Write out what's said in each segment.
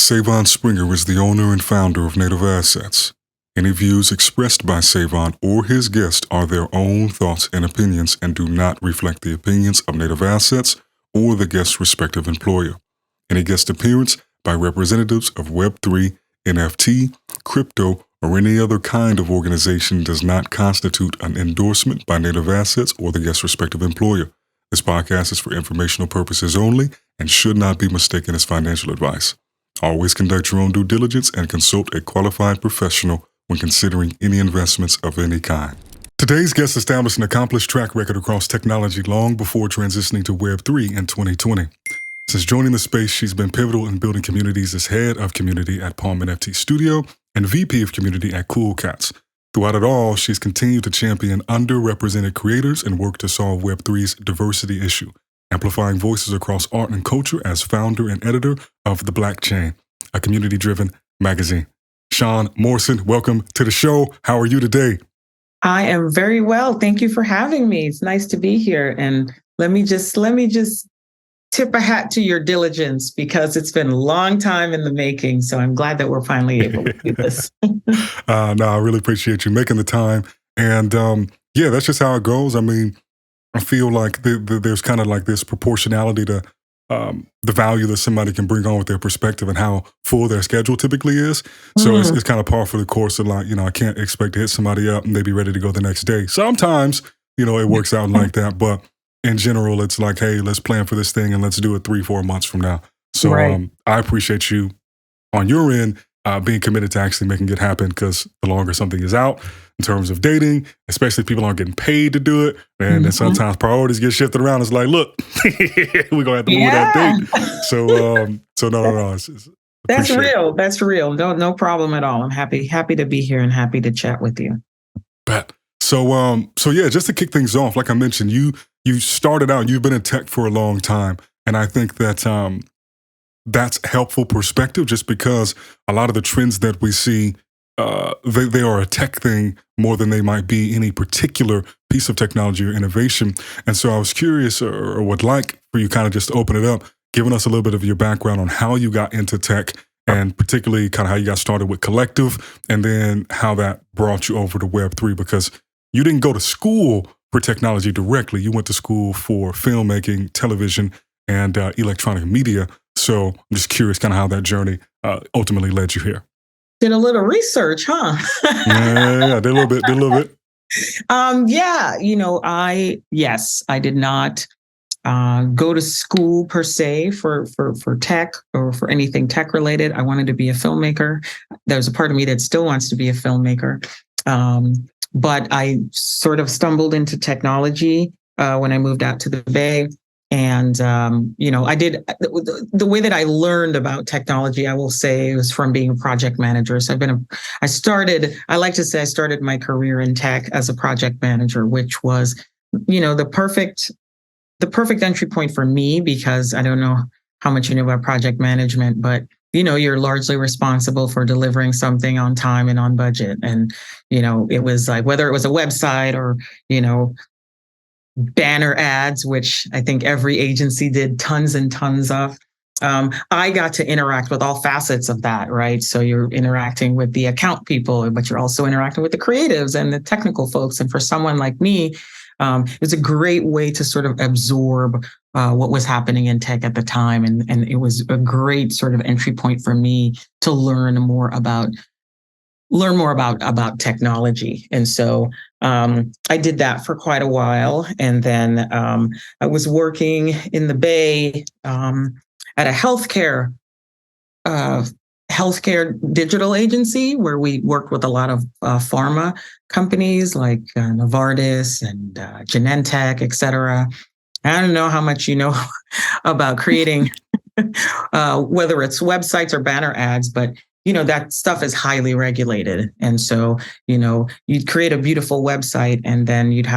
Sae'Von Springer is the owner and founder of Native Assets. Any views expressed by Sae'Von or his guest are their own thoughts and opinions and do not reflect the opinions of Native Assets or the guest's respective employer. Any guest appearance by representatives of Web3, NFT, crypto, or any other kind of organization does not constitute an endorsement by Native Assets or the guest's respective employer. This podcast is for informational purposes only and should not be mistaken as financial advice. Always conduct your own due diligence and consult a qualified professional when considering any investments of any kind. Today's guest established an accomplished track record across technology long before transitioning to Web3 in 2020. Since joining the space, she's been pivotal in building communities as head of community at Palm NFT Studio and VP of Community at Cool Cats. Throughout it all, she's continued to champion underrepresented creators and work to solve Web3's diversity issue, amplifying voices across art and culture as founder and editor of the Blkchain, a community-driven magazine. Sian Morson, welcome to the show. How are you today? I am very well. Thank you for having me. It's nice to be here. And let me just tip a hat to your diligence because it's been a long time in the making. So I'm glad that we're finally able to do this. No, I really appreciate you making the time. And yeah, that's just how it goes. I mean, I feel like there's kind of like this proportionality to the value that somebody can bring on with their perspective and how full their schedule typically is. So it's kind of par for the course of like, I can't expect to hit somebody up and they be ready to go the next day. Sometimes, it works out like that. But in general, it's like, hey, let's plan for this thing and let's do it 3-4 months from now. So right. I appreciate you on your end being committed to actually making it happen, because the longer something is out in terms of dating, especially if people aren't getting paid to do it, and then sometimes priorities get shifted around. It's like, look, we're gonna have to move that date. So no. That's real. That's real. No problem at all. I'm happy to be here and happy to chat with you. Bet. So yeah, just to kick things off, like I mentioned, you started out, you've been in tech for a long time, and I think that that's helpful perspective, just because a lot of the trends that we see, they are a tech thing more than they might be any particular piece of technology or innovation. And so I was curious, or would like for you kind of just to open it up, giving us a little bit of your background on how you got into tech, and particularly kind of how you got started with Collective, and then how that brought you over to Web3, because you didn't go to school for technology directly. You went to school for filmmaking, television, and electronic media. So I'm just curious kind of how that journey ultimately led you here. Did a little research, huh? Yeah, did a little bit. I did not go to school per se for tech or for anything tech related. I wanted to be a filmmaker. There's a part of me that still wants to be a filmmaker. But I sort of stumbled into technology when I moved out to the Bay. And, I did the way that I learned about technology, I will say, was from being a project manager. So I started my career in tech as a project manager, which was, the perfect entry point for me, because I don't know how much you know about project management, but you're largely responsible for delivering something on time and on budget. And, it was like, whether it was a website or, banner ads, which I think every agency did tons and tons of. I got to interact with all facets of that, right? So you're interacting with the account people, but you're also interacting with the creatives and the technical folks. And for someone like me, it was a great way to sort of absorb what was happening in tech at the time. And it was a great sort of entry point for me to learn more about technology. And so I did that for quite a while. And then I was working in the Bay at a healthcare digital agency where we worked with a lot of pharma companies like Novartis and Genentech, et cetera. I don't know how much you know about creating, whether it's websites or banner ads, but that stuff is highly regulated. And so, you'd create a beautiful website and then you'd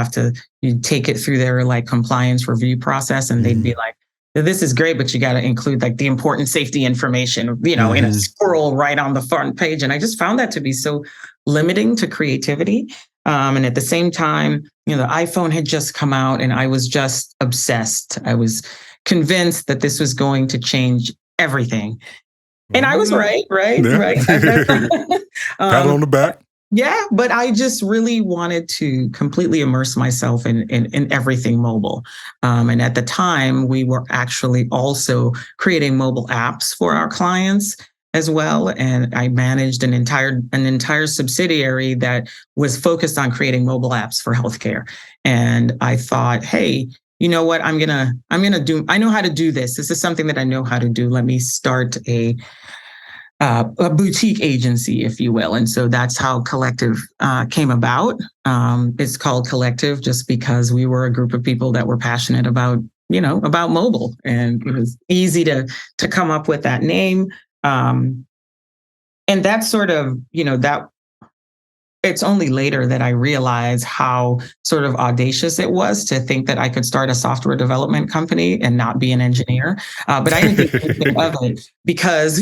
take it through their like compliance review process. And they'd be like, this is great, but you got to include like the important safety information, in a scroll right on the front page. And I just found that to be so limiting to creativity. And at the same time, the iPhone had just come out and I was just obsessed. I was convinced that this was going to change everything. And I was right. Yeah. Pat on the back. Yeah, but I just really wanted to completely immerse myself in everything mobile. And at the time, we were actually also creating mobile apps for our clients as well. And I managed an entire subsidiary that was focused on creating mobile apps for healthcare. And I thought, hey, you know what? I know how to do this. This is something that I know how to do. Let me start a boutique agency, if you will. And so that's how Collective came about. It's called Collective just because we were a group of people that were passionate about mobile, and it was easy to come up with that name. And that's sort of, that it's only later that I realized how sort of audacious it was to think that I could start a software development company and not be an engineer. But I didn't think anything of it because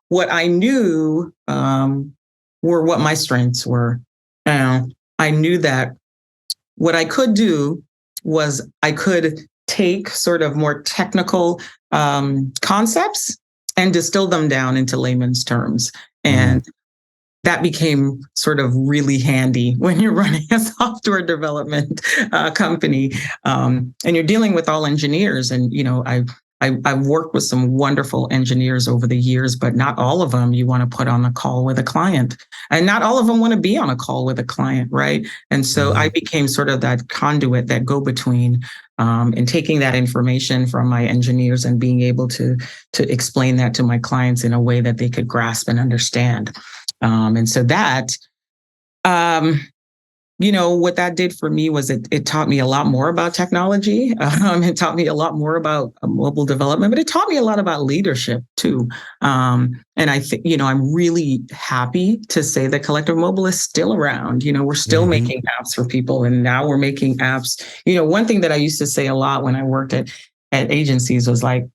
what I knew were what my strengths were. I knew that what I could do was I could take sort of more technical concepts and distill them down into layman's terms. And that became sort of really handy when you're running a software development company, and you're dealing with all engineers. And I've worked with some wonderful engineers over the years, but not all of them you want to put on a call with a client, and not all of them want to be on a call with a client, right? And so I became sort of that conduit, that go-between, and taking that information from my engineers and being able to explain that to my clients in a way that they could grasp and understand. And so that, what that did for me was it taught me a lot more about technology. It taught me a lot more about mobile development, but it taught me a lot about leadership too. And I think, I'm really happy to say that Collective Mobile is still around. We're still making apps for people, and now we're making apps. One thing that I used to say a lot when I worked at agencies was like,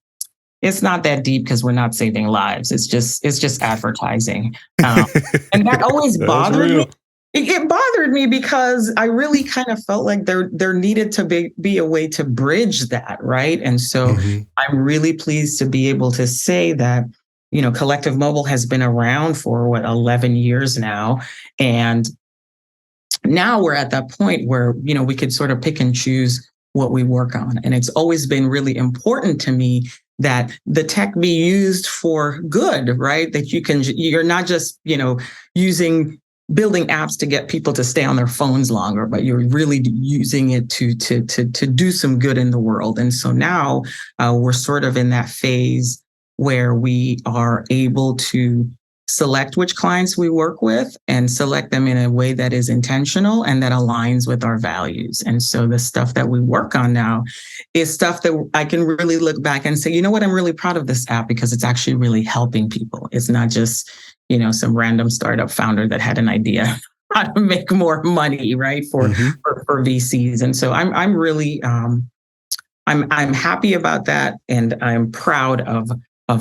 it's not that deep because we're not saving lives. It's just advertising. And that always bothered me. It bothered me because I really kind of felt like there needed to be a way to bridge that, right? And so I'm really pleased to be able to say that, Collective Mobile has been around for 11 years now. And now we're at that point where, we could sort of pick and choose what we work on. And it's always been really important to me that the tech be used for good, right? That you're not just, building apps to get people to stay on their phones longer, but you're really using it to do some good in the world. And so now we're sort of in that phase where we are able to select which clients we work with and select them in a way that is intentional and that aligns with our values. And so the stuff that we work on now is stuff that I can really look back and say, you know what, I'm really proud of this app because it's actually really helping people. It's not just, some random startup founder that had an idea how to make more money, right? For VCs. And so I'm really, I'm happy about that. And I'm proud of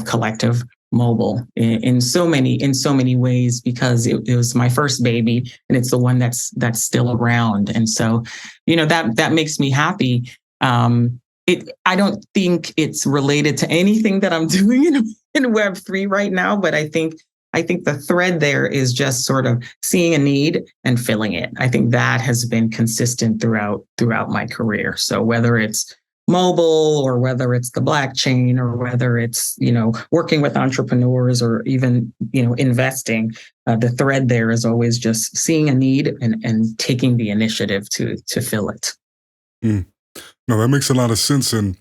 Collective Mobile in so many ways, because it was my first baby and it's the one that's still around. And so, that makes me happy. I don't think it's related to anything that I'm doing in Web3 right now, but I think the thread there is just sort of seeing a need and filling it. I think that has been consistent throughout my career. So whether it's mobile or whether it's the blockchain or whether it's, working with entrepreneurs or even, investing, the thread there is always just seeing a need and taking the initiative to fill it. No, that makes a lot of sense. And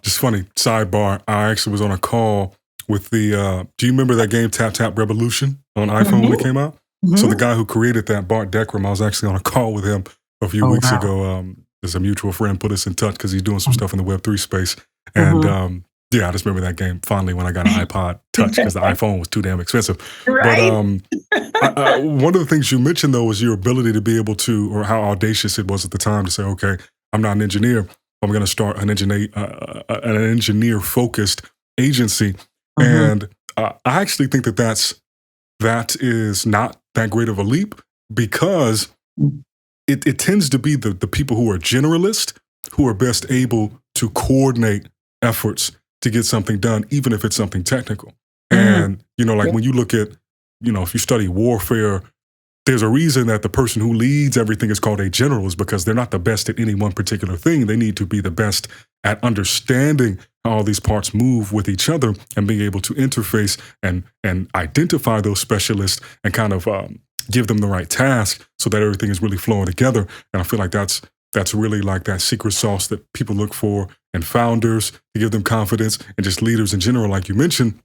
just funny sidebar, I actually was on a call with do you remember that game Tap Tap Revolution on iPhone when it came out? So the guy who created that, Bart Deckram, I was actually on a call with him a few weeks ago. There's a mutual friend put us in touch because he's doing some stuff in the Web3 space. And I just remember that game fondly when I got an iPod Touch because the iPhone was too damn expensive. Right? But one of the things you mentioned, though, was your ability to be able to, or how audacious it was at the time to say, okay, I'm not an engineer. I'm going to start an engineer-focused agency. And I actually think that is not that great of a leap, because it tends to be the people who are generalist who are best able to coordinate efforts to get something done, even if it's something technical. And, like Yep. when you look at, if you study warfare, there's a reason that the person who leads everything is called a generalist, because they're not the best at any one particular thing. They need to be the best at understanding how all these parts move with each other and being able to interface and identify those specialists and kind of give them the right task so that everything is really flowing together. And I feel like that's really like that secret sauce that people look for in founders to give them confidence, and just leaders in general, like you mentioned.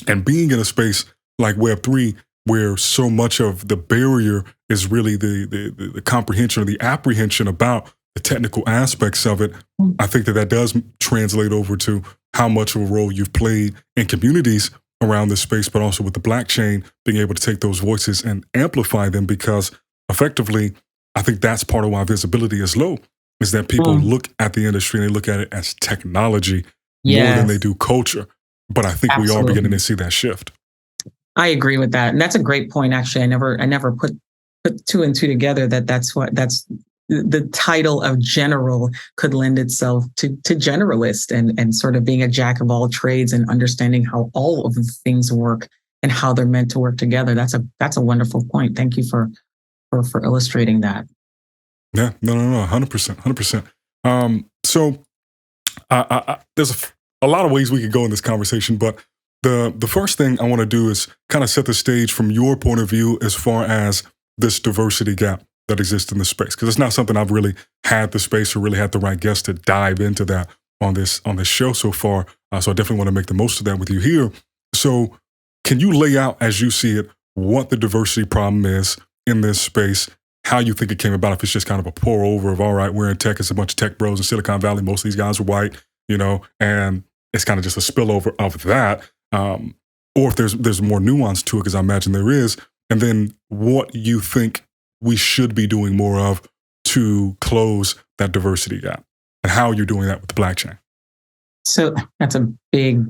And being in a space like Web3, where so much of the barrier is really the comprehension or the apprehension about the technical aspects of it, I think that does translate over to how much of a role you've played in communities around this space, but also with the blockchain, being able to take those voices and amplify them, because effectively, I think that's part of why visibility is low, is that people look at the industry and they look at it as technology more than they do culture. But I think we are beginning to see that shift. I agree with that. And that's a great point. Actually, I never put two and two together, that's the title of general could lend itself to generalist, and sort of being a jack of all trades and understanding how all of the things work and how they're meant to work together. That's a wonderful point. Thank you for illustrating that. Yeah, no, 100%. So there's a lot of ways we could go in this conversation, but the first thing I want to do is kind of set the stage from your point of view as far as this diversity gap that exists in the space, because it's not something I've really had the space or really had the right guest to dive into that on this show so far. So I definitely want to make the most of that with you here. So can you lay out, as you see it, what the diversity problem is in this space, how you think it came about, if it's just kind of a pour over of, all right, we're in tech, it's a bunch of tech bros in Silicon Valley, most of these guys are white, and it's kind of just a spillover of that, or if there's more nuance to it, because I imagine there is, and then what you think we should be doing more of to close that diversity gap, and how you're doing that with the blockchain. So that's a big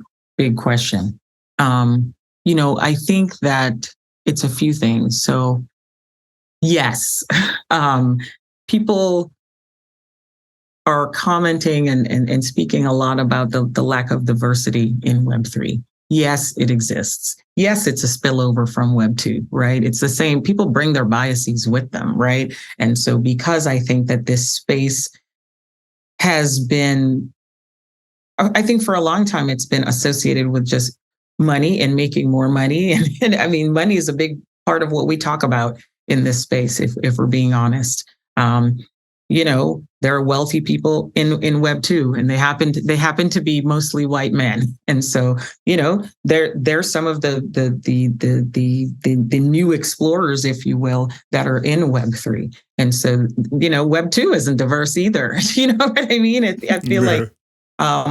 question. I think that it's a few things. So yes, people are commenting and speaking a lot about the lack of diversity in Web3. Yes, it exists. Yes, it's a spillover from Web2, right? It's the same. People bring their biases with them, right? And so because I think that this space has been, I think for a long time, it's been associated with just money and making more money. And I mean, money is a big part of what we talk about in this space, if we're being honest. There are wealthy people in Web 2, and they happen to be mostly white men. And so, they're some of the new explorers, if you will, that are in Web 3. And so, Web 2 isn't diverse either. You know what I mean? I feel like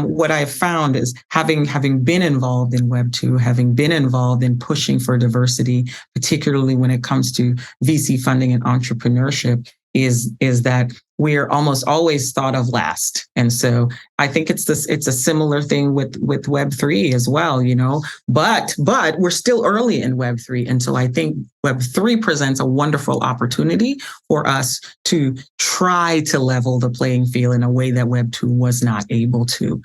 what I've found is having been involved in Web 2, having been involved in pushing for diversity, particularly when it comes to VC funding and entrepreneurship, is that we're almost always thought of last. And so I think it's a similar thing with Web3 as well, but we're still early in Web3. And so I think Web3 presents a wonderful opportunity for us to try to level the playing field in a way that Web2 was not able to.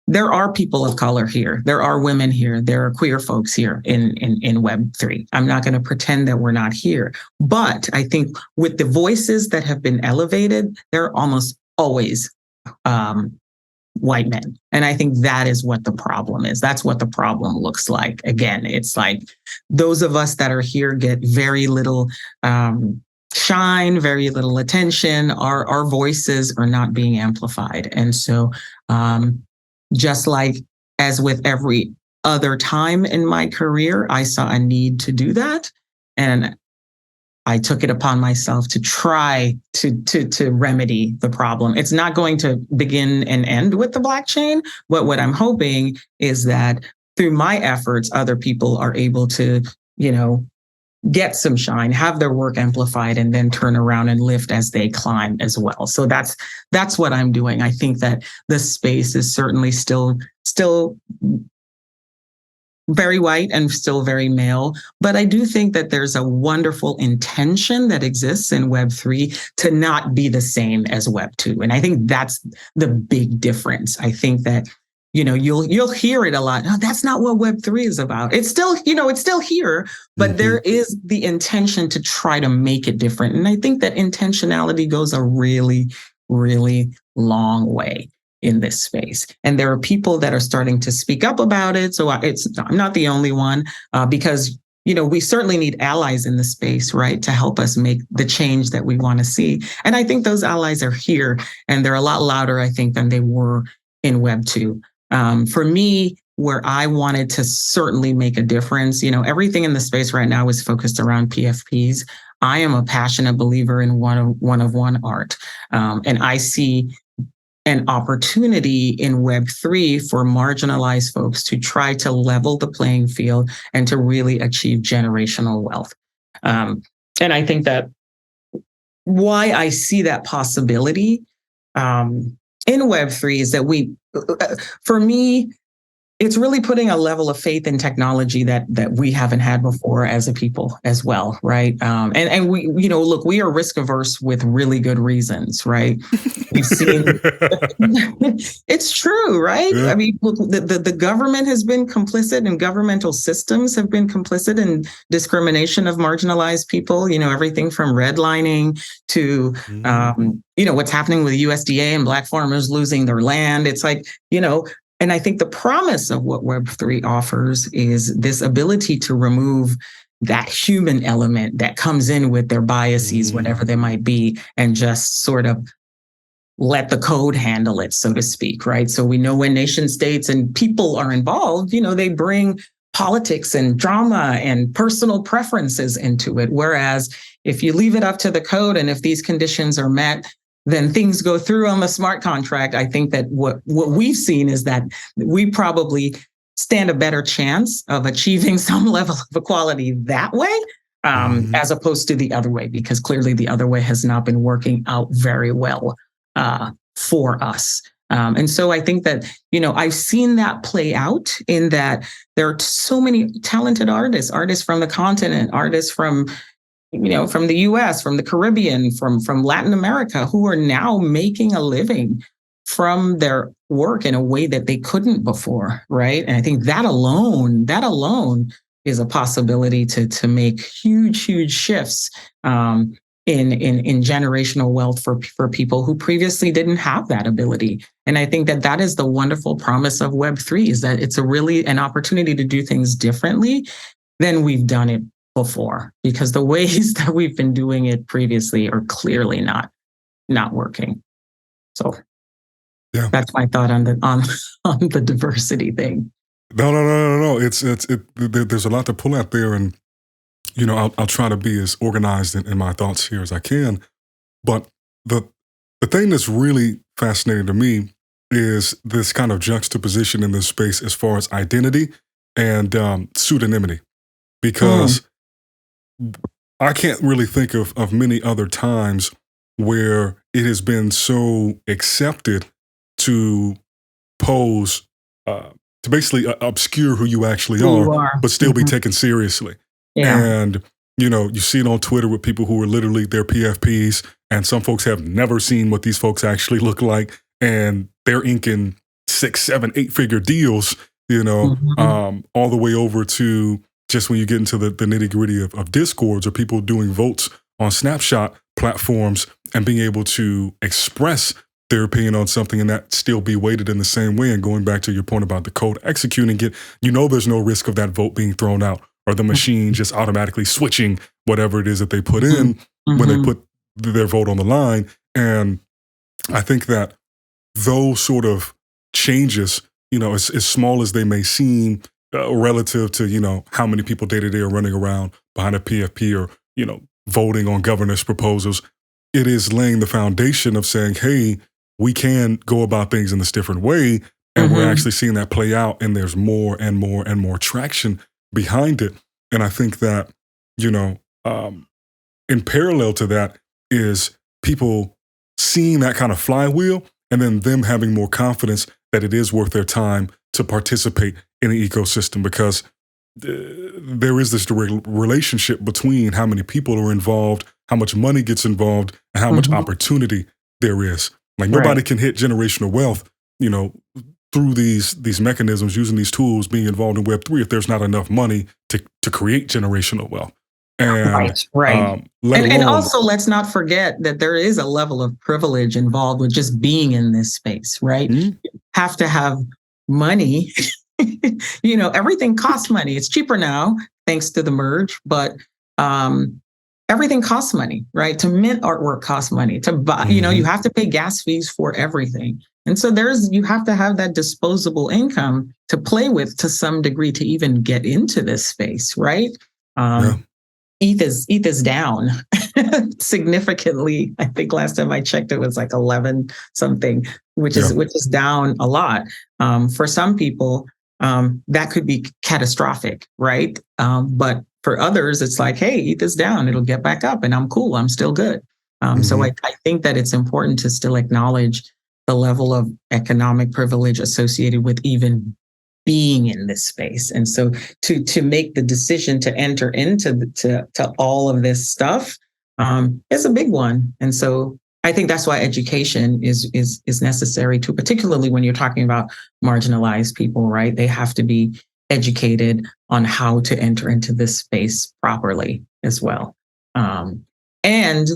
There are people of color here. There are women here. There are queer folks here in Web3. I'm not going to pretend that we're not here. But I think with the voices that have been elevated, they're almost always white men. And I think that is what the problem is. That's what the problem looks like. Again, it's like those of us that are here get very little shine, very little attention. Our voices are not being amplified. And so, just like as with every other time in my career, I saw a need to do that. And I took it upon myself to try to remedy the problem. It's not going to begin and end with the blockchain, but what I'm hoping is that through my efforts, other people are able to, get some shine, have their work amplified, and then turn around and lift as they climb as well. So that's what I'm doing. I think that the space is certainly still very white and still very male, but I do think that there's a wonderful intention that exists in Web3 to not be the same as Web2. And I think that's the big difference. I think that you'll hear it a lot. No, that's not what Web3 is about. It's still, it's still here, but there is the intention to try to make it different. And I think that intentionality goes a really, really long way in this space. And there are people that are starting to speak up about it. So I'm not the only one, because we certainly need allies in the space, right, to help us make the change that we want to see. And I think those allies are here, and they're a lot louder, I think, than they were in Web 2. For me, where I wanted to certainly make a difference, everything in the space right now is focused around PFPs. I am a passionate believer in one-of-one art. And I see an opportunity in Web3 for marginalized folks to try to level the playing field and to really achieve generational wealth. And I think that why I see that possibility in Web3 is that for me, it's really putting a level of faith in technology that we haven't had before as a people as well, right? And we, look, we are risk averse with really good reasons, right? We've seen it's true, right? Yeah. I mean, look, the government has been complicit, and governmental systems have been complicit in discrimination of marginalized people. Everything from redlining to what's happening with USDA and Black farmers losing their land. It's like, and I think the promise of what Web3 offers is this ability to remove that human element that comes in with their biases, whatever they might be, and just sort of let the code handle it, so to speak, right? So we know when nation states and people are involved, they bring politics and drama and personal preferences into it. Whereas if you leave it up to the code, and if these conditions are met, then things go through on the smart contract. I think that what we've seen is that we probably stand a better chance of achieving some level of equality that way, as opposed to the other way, because clearly the other way has not been working out very well for us. And so I think that, I've seen that play out in that there are so many talented artists from the continent, artists from the US, from the Caribbean, from Latin America, who are now making a living from their work in a way that they couldn't before, right? And I think that alone is a possibility to make huge shifts in generational wealth for people who previously didn't have that ability. And I think that is the wonderful promise of Web3, is that it's an opportunity to do things differently than we've done it before, because the ways that we've been doing it previously are clearly not working. So yeah, that's my thought on the diversity thing. No. There's a lot to pull out there, and I'll try to be as organized in my thoughts here as I can. But the thing that's really fascinating to me is this kind of juxtaposition in this space as far as identity and pseudonymity, because I can't really think of many other times where it has been so accepted to pose, to basically obscure who you actually are, but still be taken seriously. Yeah. And, you see it on Twitter with people who are literally their PFPs, and some folks have never seen what these folks actually look like, and they're inking 6, 7, 8-figure deals, all the way over to just when you get into the nitty-gritty of discords, or people doing votes on snapshot platforms and being able to express their opinion on something and that still be weighted in the same way. And going back to your point about the code executing it, there's no risk of that vote being thrown out, or the machine just automatically switching whatever it is that they put in when they put their vote on the line. And I think that those sort of changes, as small as they may seem, relative to, how many people day to day are running around behind a PFP or, voting on governance proposals, it is laying the foundation of saying, hey, we can go about things in this different way. And we're actually seeing that play out, and there's more and more and more traction behind it. And I think that, in parallel to that is people seeing that kind of flywheel, and then them having more confidence that it is worth their time to participate in the ecosystem, because there is this direct relationship between how many people are involved, how much money gets involved, and how much opportunity there is. Like, nobody can hit generational wealth, through these mechanisms, using these tools, being involved in Web3, if there's not enough money to create generational wealth. And right. let alone, and also, let's not forget that there is a level of privilege involved with just being in this space, right? You have to have money. Everything costs money. It's cheaper now thanks to the merge, but everything costs money, right? To mint artwork costs money. To buy, you have to pay gas fees for everything. And so you have to have that disposable income to play with to some degree to even get into this space, right? ETH is down significantly. I think last time I checked, it was like 11 something, which is down a lot. For some people, that could be catastrophic, right? But for others, it's like, hey, ETH is down. It'll get back up and I'm cool. I'm still good. So I think that it's important to still acknowledge the level of economic privilege associated with even being in this space. And so to make the decision to enter into to all of this stuff is a big one. And so I think that's why education is necessary too, particularly when you're talking about marginalized people, right? They have to be educated on how to enter into this space properly as well. And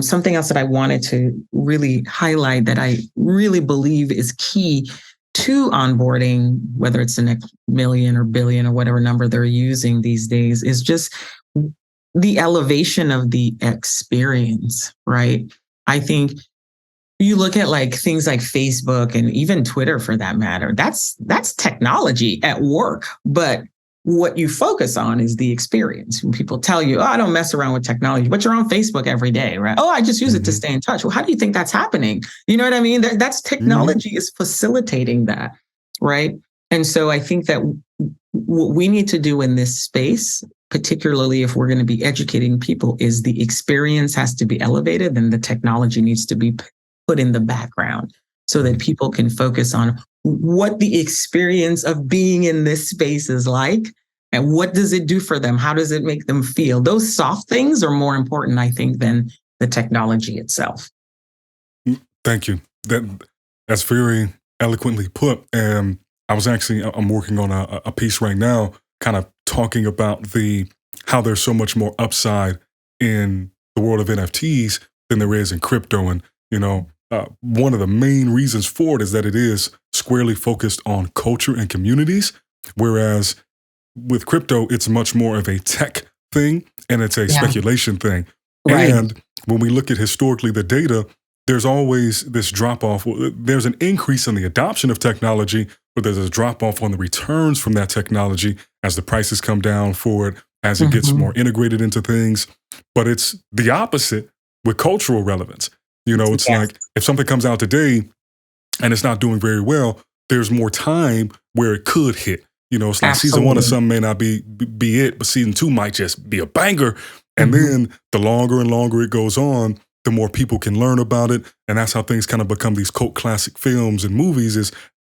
something else that I wanted to really highlight that I really believe is key to onboarding, whether it's the next million or billion or whatever number they're using these days, is just the elevation of the experience, right? I think you look at like things like Facebook and even Twitter for that matter, that's technology at work. But what you focus on is the experience. When people tell you, oh, I don't mess around with technology, but you're on Facebook every day, right? Oh, I just use it to stay in touch. Well, how do you think that's happening? You know what I mean? That's technology is facilitating that, right? And so I think that what we need to do in this space, particularly if we're going to be educating people, is the experience has to be elevated and the technology needs to be put in the background so that people can focus on what the experience of being in this space is like and what does it do for them? How does it make them feel? Those soft things are more important, I think, than the technology itself. Thank you. That's very eloquently put. And I'm working on a piece right now kind of talking about how there's so much more upside in the world of NFTs than there is in crypto. And, one of the main reasons for it is that it is squarely focused on culture and communities, whereas with crypto, it's much more of a tech thing and it's a speculation thing. Right. And when we look at historically the data, there's always this drop-off. There's an increase in the adoption of technology, but there's a drop-off on the returns from that technology as the prices come down for it, as it gets more integrated into things. But it's the opposite with cultural relevance. It's like if something comes out today and it's not doing very well, there's more time where it could hit. It's like season 1 of something may not be it, but season 2 might just be a banger. And then the longer and longer it goes on, the more people can learn about it. And that's how things kind of become these cult classic films and movies is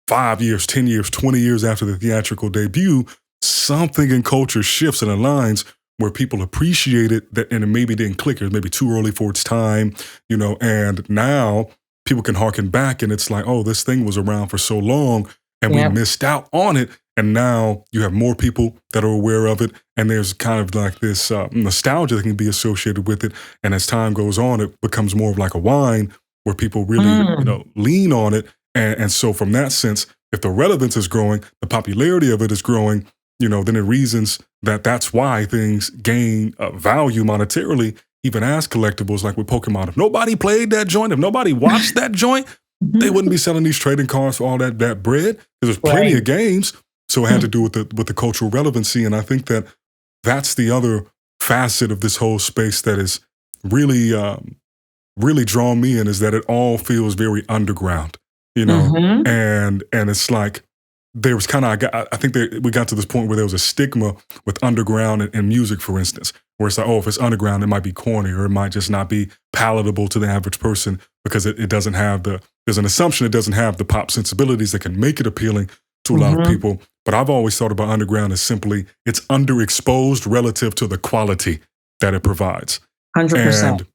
5 years, 10 years, 20 years after the theatrical debut, something in culture shifts and aligns where people appreciate it, and it maybe didn't click, or maybe too early for its time, and now people can harken back and it's like, oh, this thing was around for so long and we missed out on it. And now you have more people that are aware of it. And there's kind of like this nostalgia that can be associated with it. And as time goes on, it becomes more of like a wine where people really, lean on it. And so from that sense, if the relevance is growing, the popularity of it is growing, then it reasons that's why things gain value monetarily, even as collectibles, like with Pokemon. If nobody played that joint, if nobody watched that joint, they wouldn't be selling these trading cards for all that bread, because there's plenty of games. So it had to do with the cultural relevancy. And I think that's the other facet of this whole space that is really, really drawn me in, is that it all feels very underground, and it's like, there was kind of, I think we got to this point where there was a stigma with underground and music, for instance, where it's like, oh, if it's underground, it might be corny, or it might just not be palatable to the average person because it doesn't have there's an assumption it doesn't have the pop sensibilities that can make it appealing to a lot of people. But I've always thought about underground as simply, it's underexposed relative to the quality that it provides. 100%. And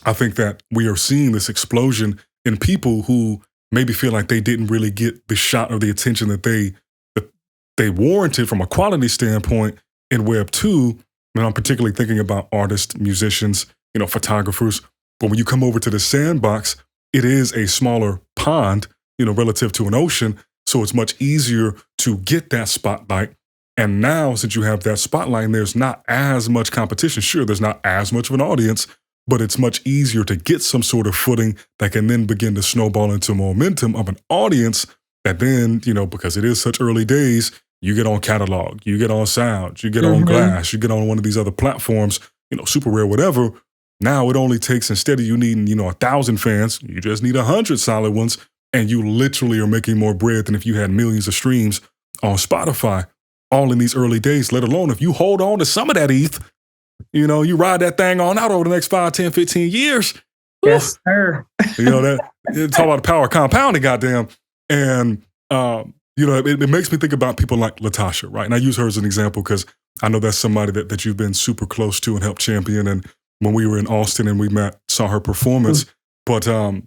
I think that we are seeing this explosion in people who maybe feel like they didn't really get the shot or the attention that they warranted from a quality standpoint in Web 2. And I'm particularly thinking about artists, musicians, photographers. But when you come over to the sandbox, it is a smaller pond, relative to an ocean. So it's much easier to get that spotlight. And now, since you have that spotlight and there's not as much competition, sure, there's not as much of an audience, but it's much easier to get some sort of footing that can then begin to snowball into momentum of an audience that then, because it is such early days, you get on Catalog, you get on Sound, you get on Glass, you get on one of these other platforms, Super Rare, whatever. Now it only takes, instead of you needing, 1,000 fans, you just need 100 solid ones. And you literally are making more bread than if you had millions of streams on Spotify, all in these early days, let alone if you hold on to some of that ETH, you ride that thing on out over the next 5, 10, 15 years. Yes, sir. Talk about the power of compounding, goddamn. And, it makes me think about people like Latasha, right? And I use her as an example because I know that's somebody that you've been super close to and helped champion. And when we were in Austin and we saw her performance, but I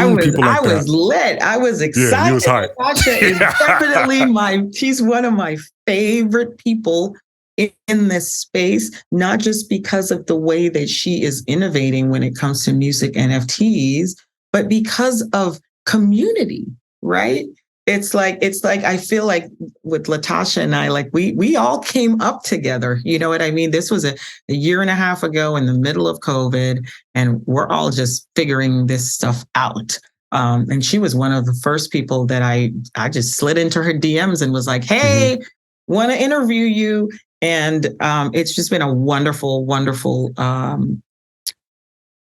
was lit. I was excited. Yeah, you was hyped. Natasha is definitely she's one of my favorite people in this space, not just because of the way that she is innovating when it comes to music NFTs, but because of community, right? It's like I feel like with Latasha and I, like we all came up together. You know what I mean? This was a year and a half ago in the middle of COVID, and we're all just figuring this stuff out. And she was one of the first people that I just slid into her DMs and was like, "Hey, want to interview you?" And it's just been a wonderful, wonderful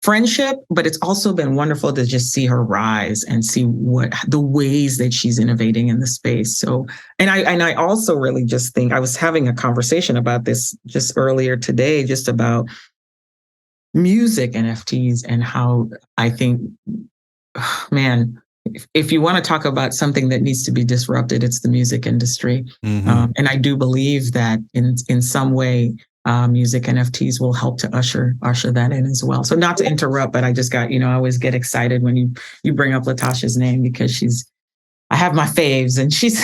friendship, but it's also been wonderful to just see her rise and see what the ways that she's innovating in the space. So, and I also really just think I was having a conversation about this just earlier today, just about music NFTs and how I think, man, if you want to talk about something that needs to be disrupted, it's the music industry. And I do believe that in some way, music NFTs will help to usher that in as well. So not to interrupt, but I just got, I always get excited when you bring up Latasha's name because I have my faves and she's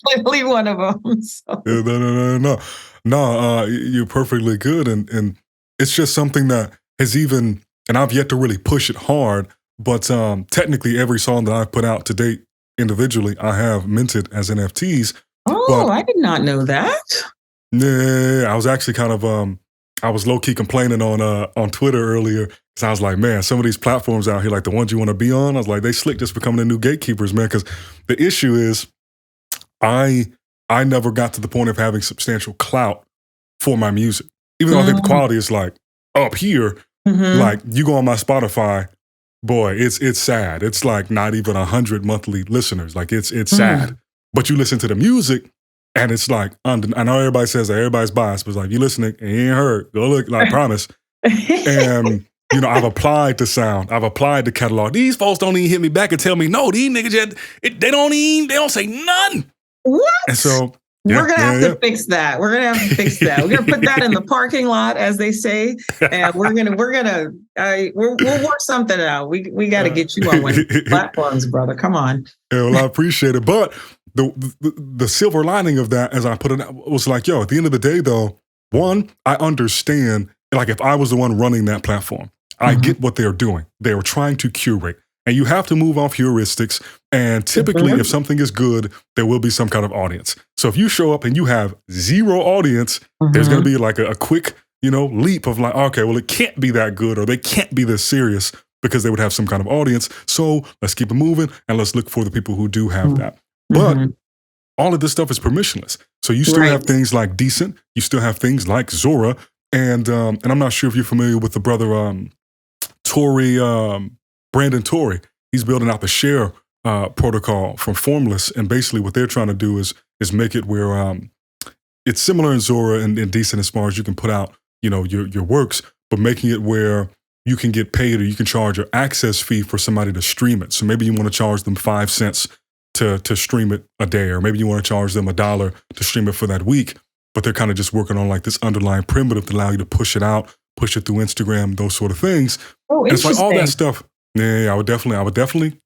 clearly one of them. So. No, you're perfectly good. And it's just something that has and I've yet to really push it hard, but technically every song that I've put out to date individually, I have minted as NFTs. Oh, I did not know that. Yeah, I was actually kind of I was low key complaining on Twitter earlier because I was like, man, some of these platforms out here, like the ones you want to be on, I was like, they slick just becoming the new gatekeepers, man. Because the issue is, I never got to the point of having substantial clout for my music, even though I think the quality is like up here. Like you go on my Spotify, boy, it's sad. It's like not even 100 monthly listeners. Like it's sad. But you listen to the music. And it's like, I know everybody says that everybody's biased, but it's like, you listening and you ain't heard, go look, I promise. And, I've applied to Sound. I've applied to Catalog. These folks don't even hit me back and tell me, no, these niggas, they don't say nothing. What? And so, we're going to have to fix that. We're going to have to fix that. We're going to put that in the parking lot, as they say. And we'll work something out. We got to get you on one of these platforms, brother. Come on. Yeah, well, I appreciate it. But the silver lining of that, as I put it out, was like, at the end of the day, though, one, I understand, like if I was the one running that platform, I get what they're doing. They are trying to curate. And you have to move off heuristics. And typically, if something is good, there will be some kind of audience. So if you show up and you have zero audience, there's going to be like a quick, leap of like, okay, well, it can't be that good or they can't be this serious because they would have some kind of audience. So let's keep it moving and let's look for the people who do have that. But all of this stuff is permissionless. So you still have things like Decent. You still have things like Zora. And I'm not sure if you're familiar with the brother Brandon Torrey. He's building out the share protocol from Formless. And basically what they're trying to do is make it where it's similar in Zora and Decent as far as you can put out, your works, but making it where you can get paid or you can charge an access fee for somebody to stream it. So maybe you want to charge them 5 cents to stream it a day, or maybe you want to charge them $1 to stream it for that week, but they're kind of just working on like this underlying primitive to allow you to push it out, push it through Instagram, those sort of things. Oh, and it's like all that stuff. Yeah, I would definitely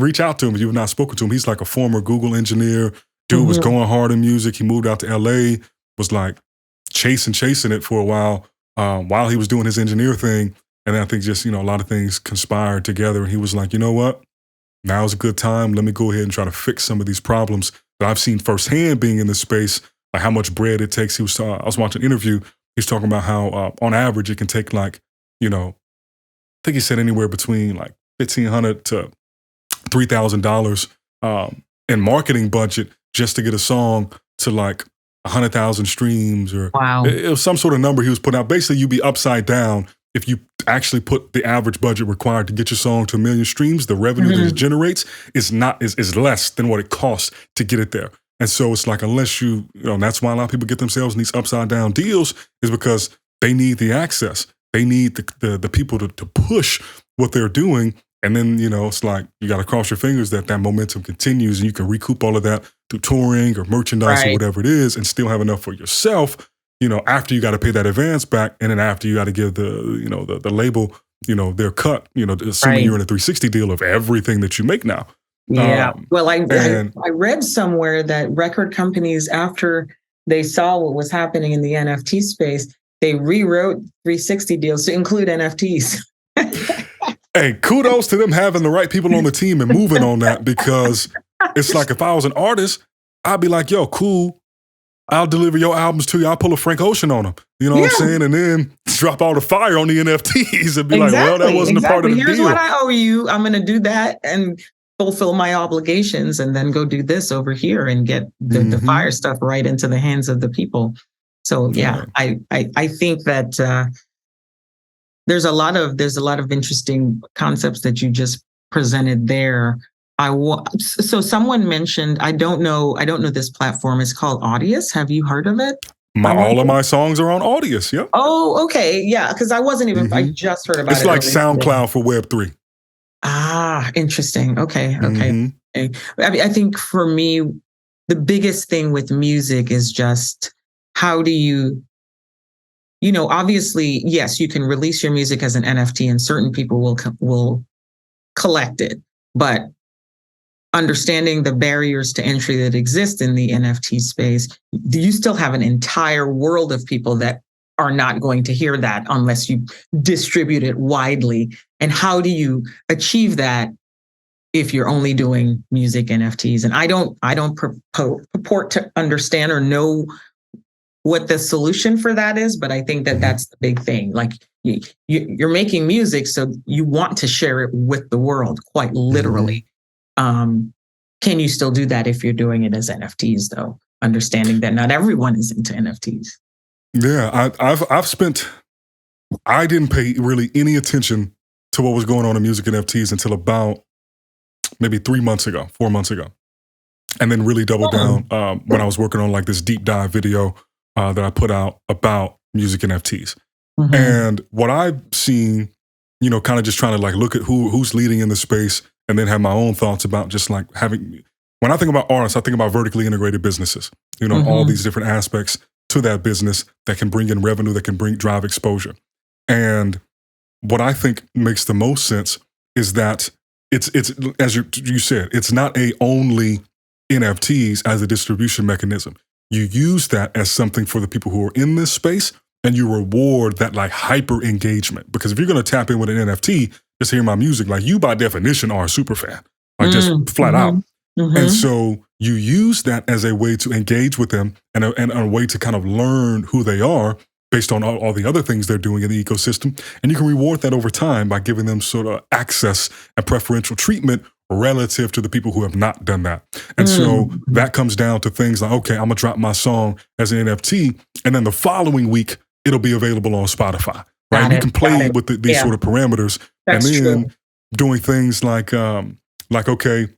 reach out to him if you've not spoken to him. He's like a former Google engineer. Dude was going hard in music. He moved out to LA, was like chasing it for a while he was doing his engineer thing. And then I think just, a lot of things conspired together. And he was like, you know what? Now's a good time. Let me go ahead and try to fix some of these problems that I've seen firsthand being in this space, like how much bread it takes. I was watching an interview. He's talking about how on average it can take like, I think he said anywhere between like $1,500 to $3,000 in marketing budget just to get a song to like 100,000 streams, or wow. It was some sort of number he was putting out. Basically, you'd be upside down if you actually put the average budget required to get your song to 1 million streams. The revenue that it generates is less than what it costs to get it there. And so it's like, unless and that's why a lot of people get themselves in these upside down deals, is because they need the access. They need the people to push what they're doing. And then, it's like you got to cross your fingers that momentum continues and you can recoup all of that through touring or merchandise or whatever it is, and still have enough for yourself, after you got to pay that advance back. And then after you got to give the label, their cut, assuming you're in a 360 deal of everything that you make now. Yeah. Well, I read somewhere that record companies, after they saw what was happening in the NFT space, they rewrote 360 deals to include NFTs. Hey, kudos to them having the right people on the team and moving on that, because it's like if I was an artist, I'd be like, yo, cool. I'll deliver your albums to you. I'll pull a Frank Ocean on them. You know what I'm saying? And then drop all the fire on the NFTs and be like, well, that wasn't a part of the deal. Here's what I owe you. I'm going to do that and fulfill my obligations, and then go do this over here and get the fire stuff right into the hands of the people. So yeah, I think that there's a lot of interesting concepts that you just presented there. So someone mentioned, I don't know this platform. It's called Audius. Have you heard of it? All of my songs are on Audius. Yep. Oh, okay. Yeah. Cause I wasn't even, I just heard about it. It's like SoundCloud for Web3. Ah, interesting. Okay. I mean, I think for me, the biggest thing with music is just, how do you, obviously, yes, you can release your music as an NFT and certain people will collect it, but understanding the barriers to entry that exist in the NFT space, you still have an entire world of people that are not going to hear that unless you distribute it widely. And how do you achieve that if you're only doing music NFTs? And I don't purport to understand or know what the solution for that is, but I think that that's the big thing. Like you're making music, so you want to share it with the world, quite literally. Can you still do that if you're doing it as NFTs, though? Understanding that not everyone is into NFTs. Yeah, I didn't pay really any attention to what was going on in music NFTs until about maybe 4 months ago, and then really doubled down when I was working on like this deep dive video that I put out about music NFTs. And what I've seen, kind of just trying to like look at who's leading in the space, and then have my own thoughts about just like when I think about artists, I think about vertically integrated businesses, all these different aspects to that business that can bring in revenue, that can drive exposure. And what I think makes the most sense is that it's as you said, it's not only NFTs as a distribution mechanism. You use that as something for the people who are in this space, and you reward that like hyper engagement. Because if you're going to tap in with an NFT, just hear my music, like you by definition are a super fan, like just flat out. And so you use that as a way to engage with them and a way to kind of learn who they are based on all the other things they're doing in the ecosystem. And you can reward that over time by giving them sort of access and preferential treatment relative to the people who have not done that. And so that comes down to things like, okay, I'm gonna drop my song as an NFT, and then the following week, it'll be available on Spotify, right? You can play with these sort of parameters. That's and then doing things like okay,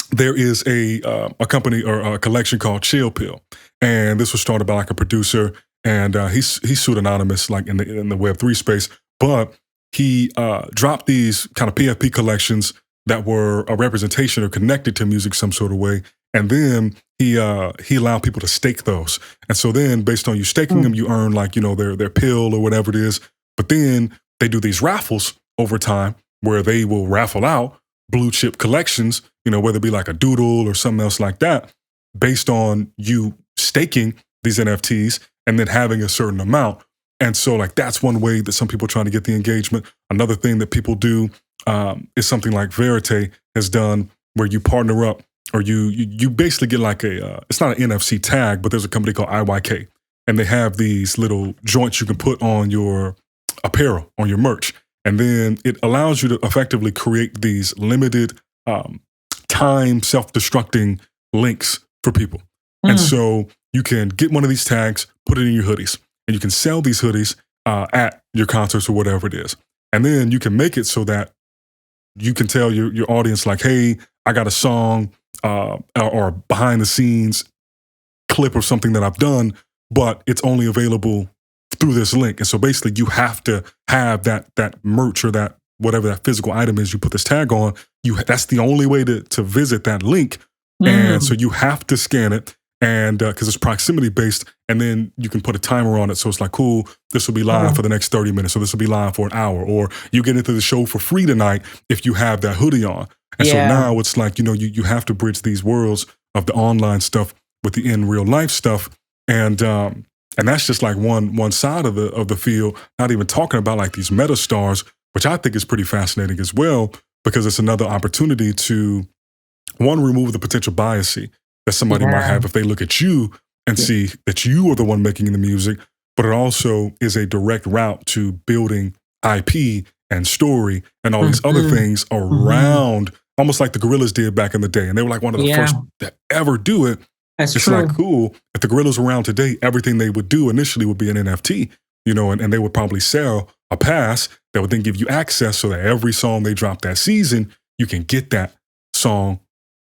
there is a company or a collection called Chill Pill. And this was started by like a producer, and he's pseudonymous like in the Web3 space, but he dropped these kind of PFP collections that were a representation or connected to music some sort of way. And then he allowed people to stake those. And so then based on you staking them, you earn like, their pill or whatever it is. But then they do these raffles over time where they will raffle out blue chip collections, whether it be like a doodle or something else like that, based on you staking these NFTs and then having a certain amount. And so like that's one way that some people are trying to get the engagement. Another thing that people do is something like Verite has done, where you partner up, or you basically get like it's not an NFC tag, but there's a company called IYK, and they have these little joints you can put on your apparel, on your merch. And then it allows you to effectively create these limited time self-destructing links for people. And so you can get one of these tags, put it in your hoodies, and you can sell these hoodies at your concerts or whatever it is. And then you can make it so that you can tell your audience like, hey, I got a song or behind the scenes clip or something that I've done, but it's only available through this link. And so basically you have to have that merch or that whatever that physical item is you put this tag on, that's the only way to visit that link. And so you have to scan it, and because it's proximity based, and then you can put a timer on it. So it's like, cool, this will be live for the next 30 minutes, or this will be live for an hour, or you get into the show for free tonight if you have that hoodie on. And so now it's like, you have to bridge these worlds of the online stuff with the in real life stuff. And that's just like one side of the field, not even talking about like these meta stars, which I think is pretty fascinating as well, because it's another opportunity to, one, remove the potential bias that somebody might have if they look at you and see that you are the one making the music, but it also is a direct route to building IP and story and all these other things around, almost like the Gorillas did back in the day. And they were like one of the first to ever do it. It's true. Like, cool, if the Gorillas were around today, everything they would do initially would be an NFT, and they would probably sell a pass that would then give you access so that every song they drop that season, you can get that song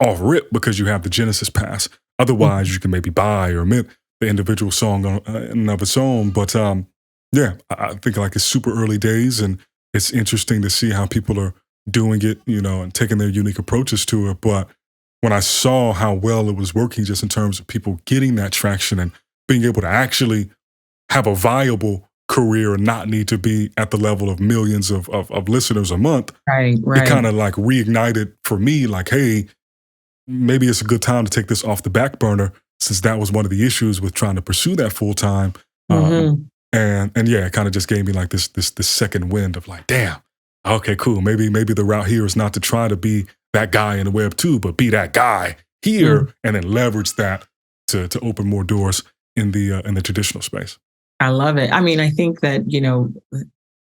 off rip because you have the Genesis pass. Otherwise, you can maybe buy or mint the individual song in and of its own. But I think like it's super early days, and it's interesting to see how people are doing it, and taking their unique approaches to it. But when I saw how well it was working, just in terms of people getting that traction and being able to actually have a viable career and not need to be at the level of millions of listeners a month, right. It kind of like reignited for me, like, hey, maybe it's a good time to take this off the back burner, since that was one of the issues with trying to pursue that full time. And it kind of just gave me like this second wind of like, damn, okay, cool. Maybe the route here is not to try to be that guy in the Web 2, but be that guy here and then leverage that to open more doors in the traditional space. I love it. I mean, I think that,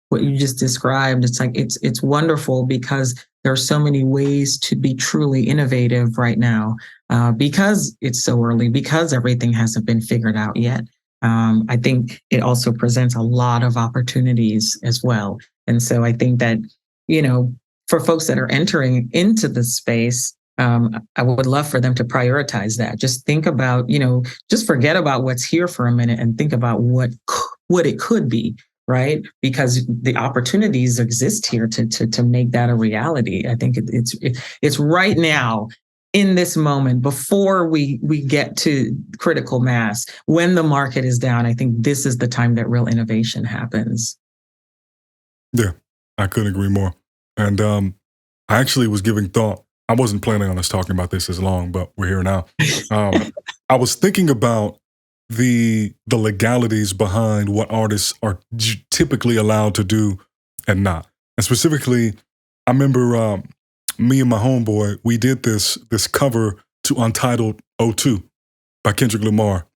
what you just described, it's like, it's wonderful because there are so many ways to be truly innovative right now, because it's so early, because everything hasn't been figured out yet. I think it also presents a lot of opportunities as well. And so I think that, for folks that are entering into the space, I would love for them to prioritize that. Just think about, just forget about what's here for a minute and think about what it could be, right? Because the opportunities exist here to make that a reality. I think it's right now, in this moment, before we get to critical mass, when the market is down. I think this is the time that real innovation happens. Yeah, I couldn't agree more. And I actually was giving thought. I wasn't planning on us talking about this as long, but we're here now. I was thinking about the legalities behind what artists are typically allowed to do and not. And specifically, I remember me and my homeboy, we did this cover to Untitled 02 by Kendrick Lamar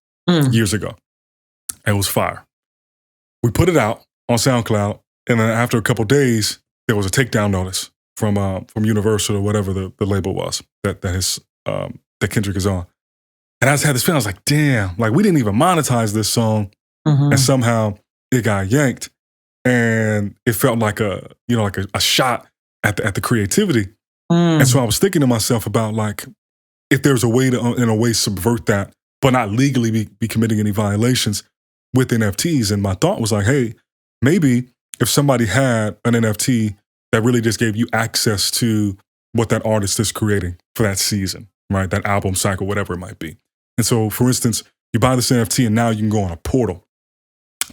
years ago. It was fire. We put it out on SoundCloud, and then after a couple of days, there was a takedown notice from Universal or whatever the label was that Kendrick is on. And I just had this feeling, I was like, damn, like we didn't even monetize this song, and somehow it got yanked, and it felt like a shot at the creativity. And so I was thinking to myself about like, if there's a way to, in a way, subvert that, but not legally be committing any violations with NFTs. And my thought was like, hey, maybe if somebody had an NFT that really just gave you access to what that artist is creating for that season, right? That album cycle, whatever it might be. And so, for instance, you buy this NFT and now you can go on a portal.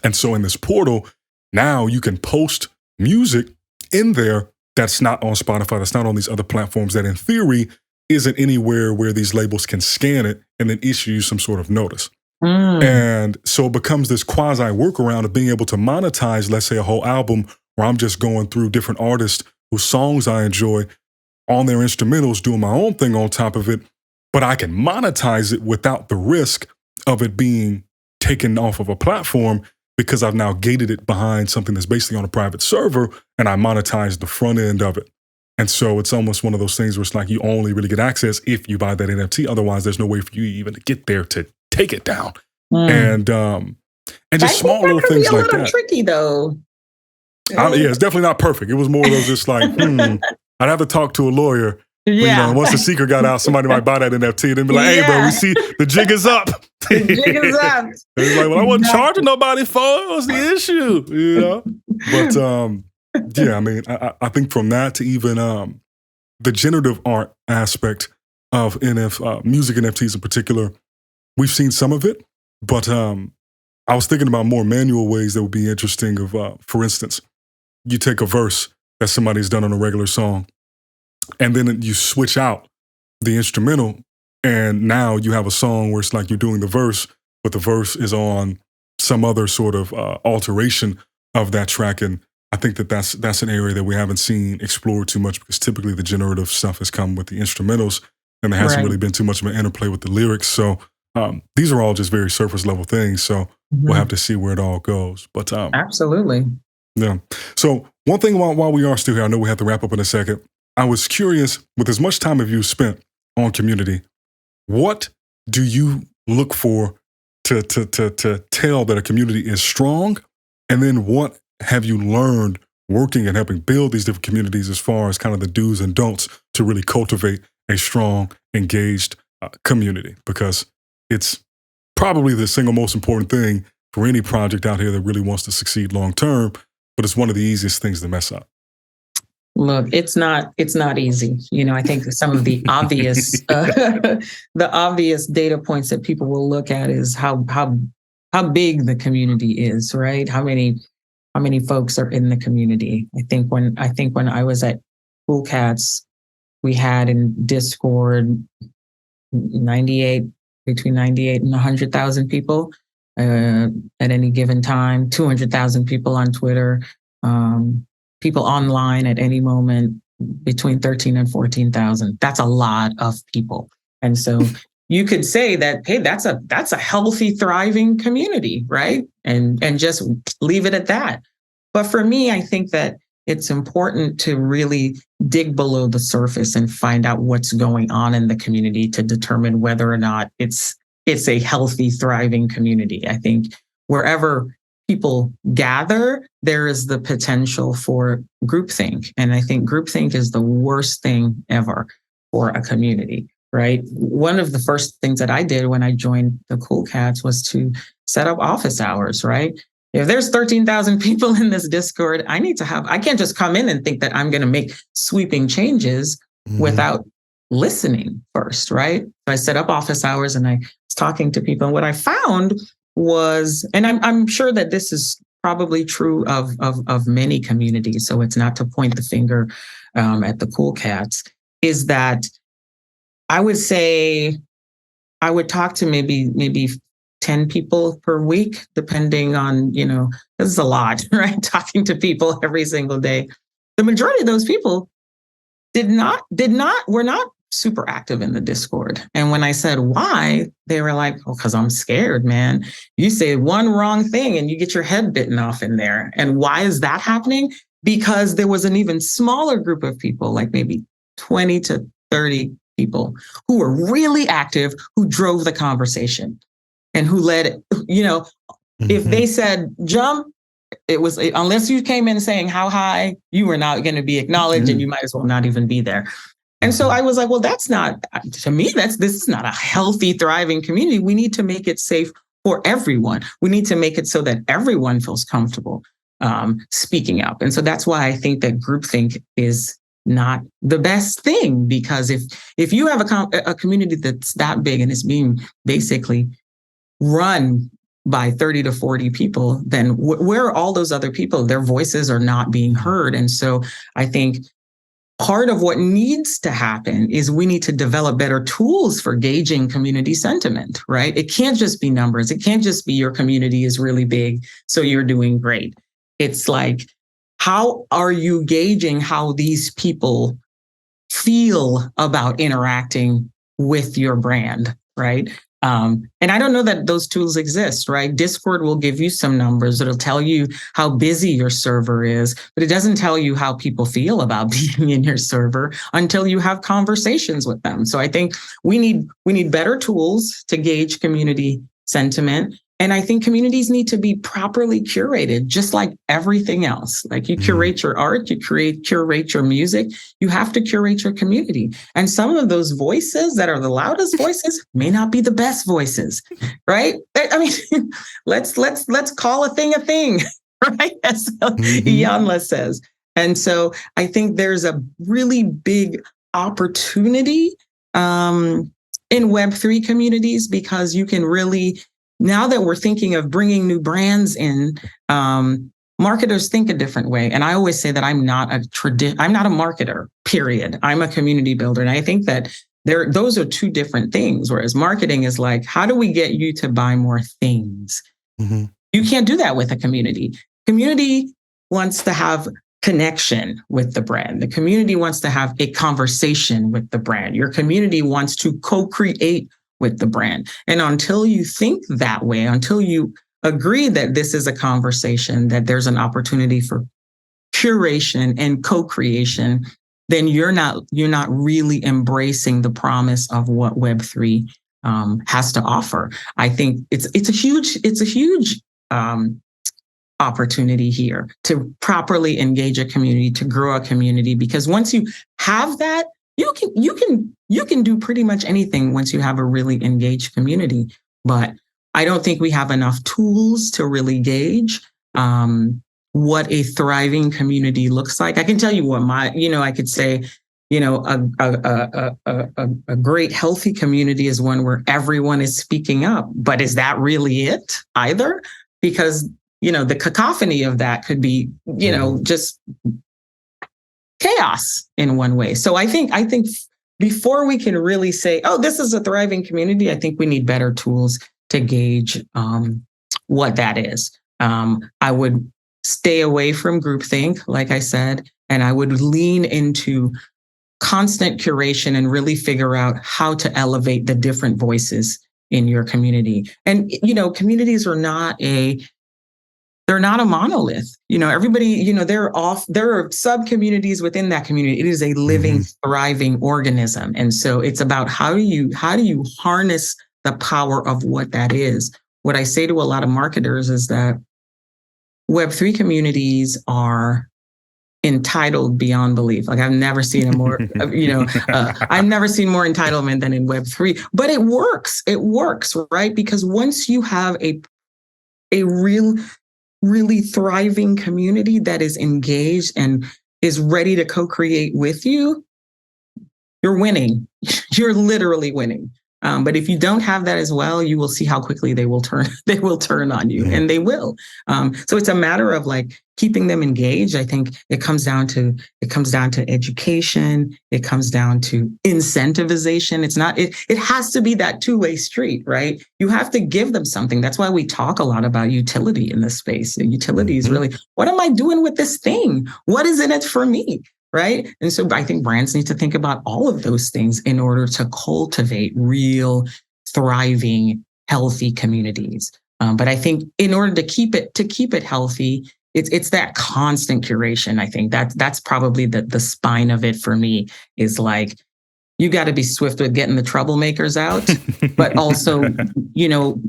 And so in this portal, now you can post music in there that's not on Spotify, that's not on these other platforms, that in theory isn't anywhere where these labels can scan it and then issue you some sort of notice. And so it becomes this quasi workaround of being able to monetize, let's say, a whole album where I'm just going through different artists whose songs I enjoy on their instrumentals, doing my own thing on top of it, but I can monetize it without the risk of it being taken off of a platform because I've now gated it behind something that's basically on a private server and I monetize the front end of it. And so it's almost one of those things where it's like you only really get access if you buy that NFT. Otherwise, there's no way for you even to get there to take it down. And just small little things like that. A little tricky though. Yeah, it's definitely not perfect. It was more of those just like, I'd have to talk to a lawyer. Yeah. Once the secret got out, somebody might buy that NFT and then be like, hey, bro, we see the jig is up. The jig is up. It's like, well, I wasn't charging nobody for it. What's the issue? But yeah, I mean, I think from that to even the generative art aspect of music NFTs in particular, we've seen some of it, but I was thinking about more manual ways that would be interesting of, for instance, you take a verse that somebody's done on a regular song, and then you switch out the instrumental, and now you have a song where it's like you're doing the verse, but the verse is on some other sort of alteration of that track. And I think that's an area that we haven't seen explored too much because typically the generative stuff has come with the instrumentals, and there hasn't really been too much of an interplay with the lyrics. So these are all just very surface level things. So we'll have to see where it all goes. But absolutely. Yeah. So one thing while we are still here, I know we have to wrap up in a second. I was curious, with as much time as you spent on community, what do you look for to tell that a community is strong? And then what have you learned working and helping build these different communities as far as kind of the do's and don'ts to really cultivate a strong, engaged community? Because it's probably the single most important thing for any project out here that really wants to succeed long term, but it's one of the easiest things to mess up. Look, it's not easy. I think some of the obvious, the obvious data points that people will look at is how big the community is, right? How many folks are in the community? I think when I was at Cool Cats, we had in Discord between 98 and 100,000 people at any given time. 200,000 people on Twitter. People online at any moment, between 13 and 14,000. That's a lot of people. And so you could say that, hey, that's a healthy, thriving community, right? And just leave it at that. But for me, I think that it's important to really dig below the surface and find out what's going on in the community to determine whether or not it's a healthy, thriving community. I think wherever people gather, there is the potential for groupthink. And I think groupthink is the worst thing ever for a community, right? One of the first things that I did when I joined the Cool Cats was to set up office hours, right? If there's 13,000 people in this Discord, I can't just come in and think that I'm going to make sweeping changes without listening first, right? So I set up office hours and I was talking to people. And what I found was, and I'm sure that this is probably true of many communities, so it's not to point the finger at the Cool Cats, is that I would say I would talk to maybe 10 people per week, depending on, this is a lot, right? Talking to people every single day. The majority of those people were not super active in the Discord. And when I said why, they were like, oh, because I'm scared, man. You say one wrong thing and you get your head bitten off in there. And why is that happening? Because there was an even smaller group of people, like maybe 20 to 30 people who were really active, who drove the conversation and who led it. If they said jump, it was, unless you came in saying how high, you were not going to be acknowledged and you might as well not even be there. And so I was like, well, this is not a healthy, thriving community. We need to make it safe for everyone. We need to make it so that everyone feels comfortable speaking up. And so that's why I think that groupthink is not the best thing, because if you have a community that's that big and it's being basically run by 30 to 40 people, then where are all those other people? Their voices are not being heard. And so I think part of what needs to happen is we need to develop better tools for gauging community sentiment, right? It can't just be numbers. It can't just be your community is really big, so you're doing great. It's like, how are you gauging how these people feel about interacting with your brand, right? And I don't know that those tools exist, right? Discord will give you some numbers. It'll tell you how busy your server is, but it doesn't tell you how people feel about being in your server until you have conversations with them. So I think we need better tools to gauge community sentiment. And I think communities need to be properly curated, just like everything else. Like you curate your art, you curate your music, you have to curate your community. And some of those voices that are the loudest voices may not be the best voices, right? I mean, let's call a thing, right? As Iyanla says. And so I think there's a really big opportunity in Web3 communities, because you can really, now that we're thinking of bringing new brands in, marketers think a different way. And I always say that I'm not a marketer, period. I'm a community builder. And I think that those are two different things. Whereas marketing is like, how do we get you to buy more things? You can't do that with a community. Community wants to have connection with the brand. The community wants to have a conversation with the brand. Your community wants to co-create with the brand. And until you think that way, until you agree that this is a conversation, that there's an opportunity for curation and co-creation, then you're not really embracing the promise of what Web3 has to offer. I think it's a huge opportunity here to properly engage a community, to grow a community, because once you have that, you can do pretty much anything once you have a really engaged community. But I don't think we have enough tools to really gauge what a thriving community looks like. I can tell you what I could say, a great healthy community is one where everyone is speaking up. But is that really it either? Because the cacophony of that could be, just chaos in one way. So I think before we can really say, oh, this is a thriving community, I think we need better tools to gauge what that is. I would stay away from groupthink, like I said, and I would lean into constant curation and really figure out how to elevate the different voices in your community. And, communities are not they're not a monolith. Everybody, there are sub-communities within that community. It is a living, thriving organism. And so it's about how do you harness the power of what that is. What I say to a lot of marketers is that Web3 communities are entitled beyond belief. Like I've never seen I've never seen more entitlement than in Web3, but it works, right? Because once you have a really thriving community that is engaged and is ready to co-create with you, you're winning. You're literally winning. But if you don't have that as well, you will see how quickly they will turn on you, and they will. So it's a matter of like keeping them engaged. I think it comes down to education. It comes down to incentivization. It has to be that two-way street, right? You have to give them something. That's why we talk a lot about utility in this space. And utility is really, what am I doing with this thing? What is in it for me? Right. And so I think brands need to think about all of those things in order to cultivate real, thriving, healthy communities. But I think in order to keep it healthy, it's that constant curation. I think that's probably the spine of it for me, is like, you got to be swift with getting the troublemakers out, but also,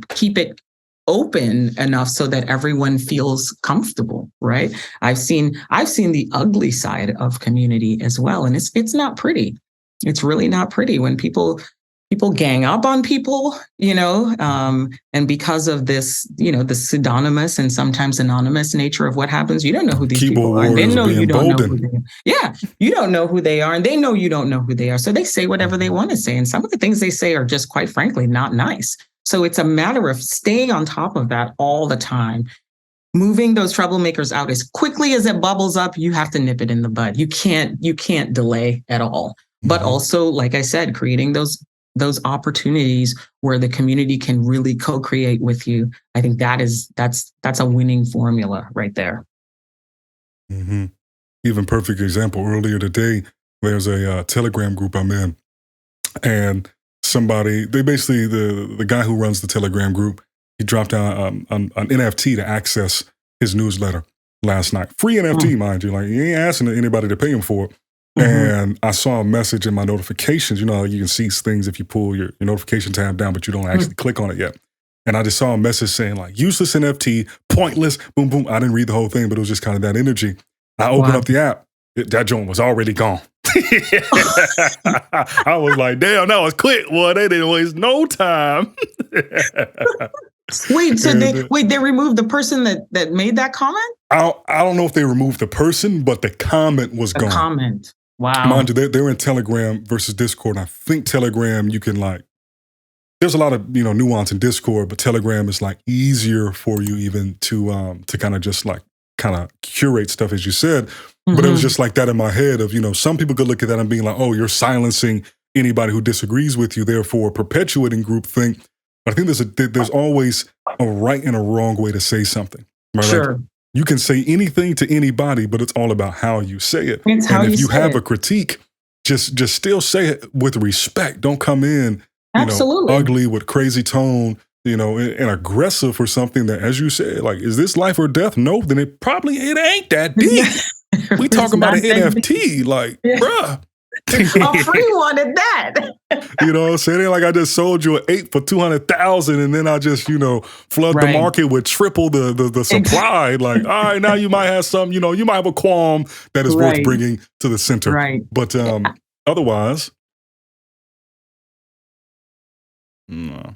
keep it open enough so that everyone feels comfortable, right? I've seen the ugly side of community as well, and it's not pretty. It's really not pretty when people gang up on people, and because of this, the pseudonymous and sometimes anonymous nature of what happens, you don't know who these people are. They know you don't know who they are. Yeah, you don't know who they are, and they know you don't know who they are. So they say whatever they want to say, and some of the things they say are just, quite frankly, not nice. So it's a matter of staying on top of that all the time, moving those troublemakers out as quickly as it bubbles up, you have to nip it in the bud. You can't delay at all. But also, like I said, creating those opportunities where the community can really co-create with you. I think that's a winning formula right there. Mm-hmm. Even perfect example. Earlier today, there's a Telegram group I'm in, and they basically, the guy who runs the Telegram group, he dropped down an NFT to access his newsletter last night. Free NFT, mind you. Like, he ain't asking anybody to pay him for it. And I saw a message in my notifications. You know, you can see things if you pull your notification tab down, but you don't actually click on it yet. And I just saw a message saying like, useless NFT, pointless, boom, boom. I didn't read the whole thing, but it was just kind of that energy. I opened up the app. That joint was already gone. I was like, damn, that was quick. Boy, they didn't waste no time. Wait, so they removed the person that made that comment? I don't know if they removed the person, but the comment was gone. Comment. Wow. Mind you, they're in Telegram versus Discord. And I think Telegram, you can there's a lot of nuance in Discord, but Telegram is like easier for you even to kind of just kind of curate stuff, as you said. But it was just like that in my head of, some people could look at that and being like, oh, you're silencing anybody who disagrees with you, therefore perpetuating groupthink. But I think there's always a right and a wrong way to say something. Right? Sure. Like, you can say anything to anybody, but it's all about how you say it. It's how and if you have it. a critique, just still say it with respect. Don't come in, Absolutely, ugly with crazy tone, and aggressive for something that, as you said, like, is this life or death? No, then it ain't that deep. We talking about an NFT, like, bruh. A free one at that. You know what I'm saying? It ain't like I just sold you an 8 for 200,000 and then I just, flood the market with triple the supply. Like, all right, now you might have some, you might have a qualm that is worth bringing to the center. Right. But otherwise, no,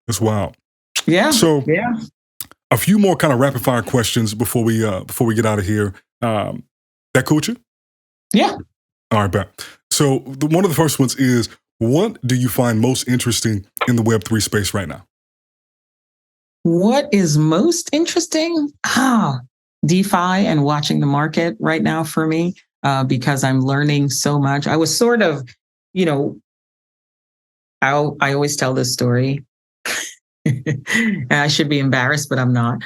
it's wild. Yeah. So a few more kind of rapid fire questions before we get out of here. That cool with you? Yeah. All right, bet. So one of the first ones is, what do you find most interesting in the Web3 space right now? What is most interesting? DeFi and watching the market right now for me, because I'm learning so much. I was sort of, I always tell this story. And I should be embarrassed, but I'm not.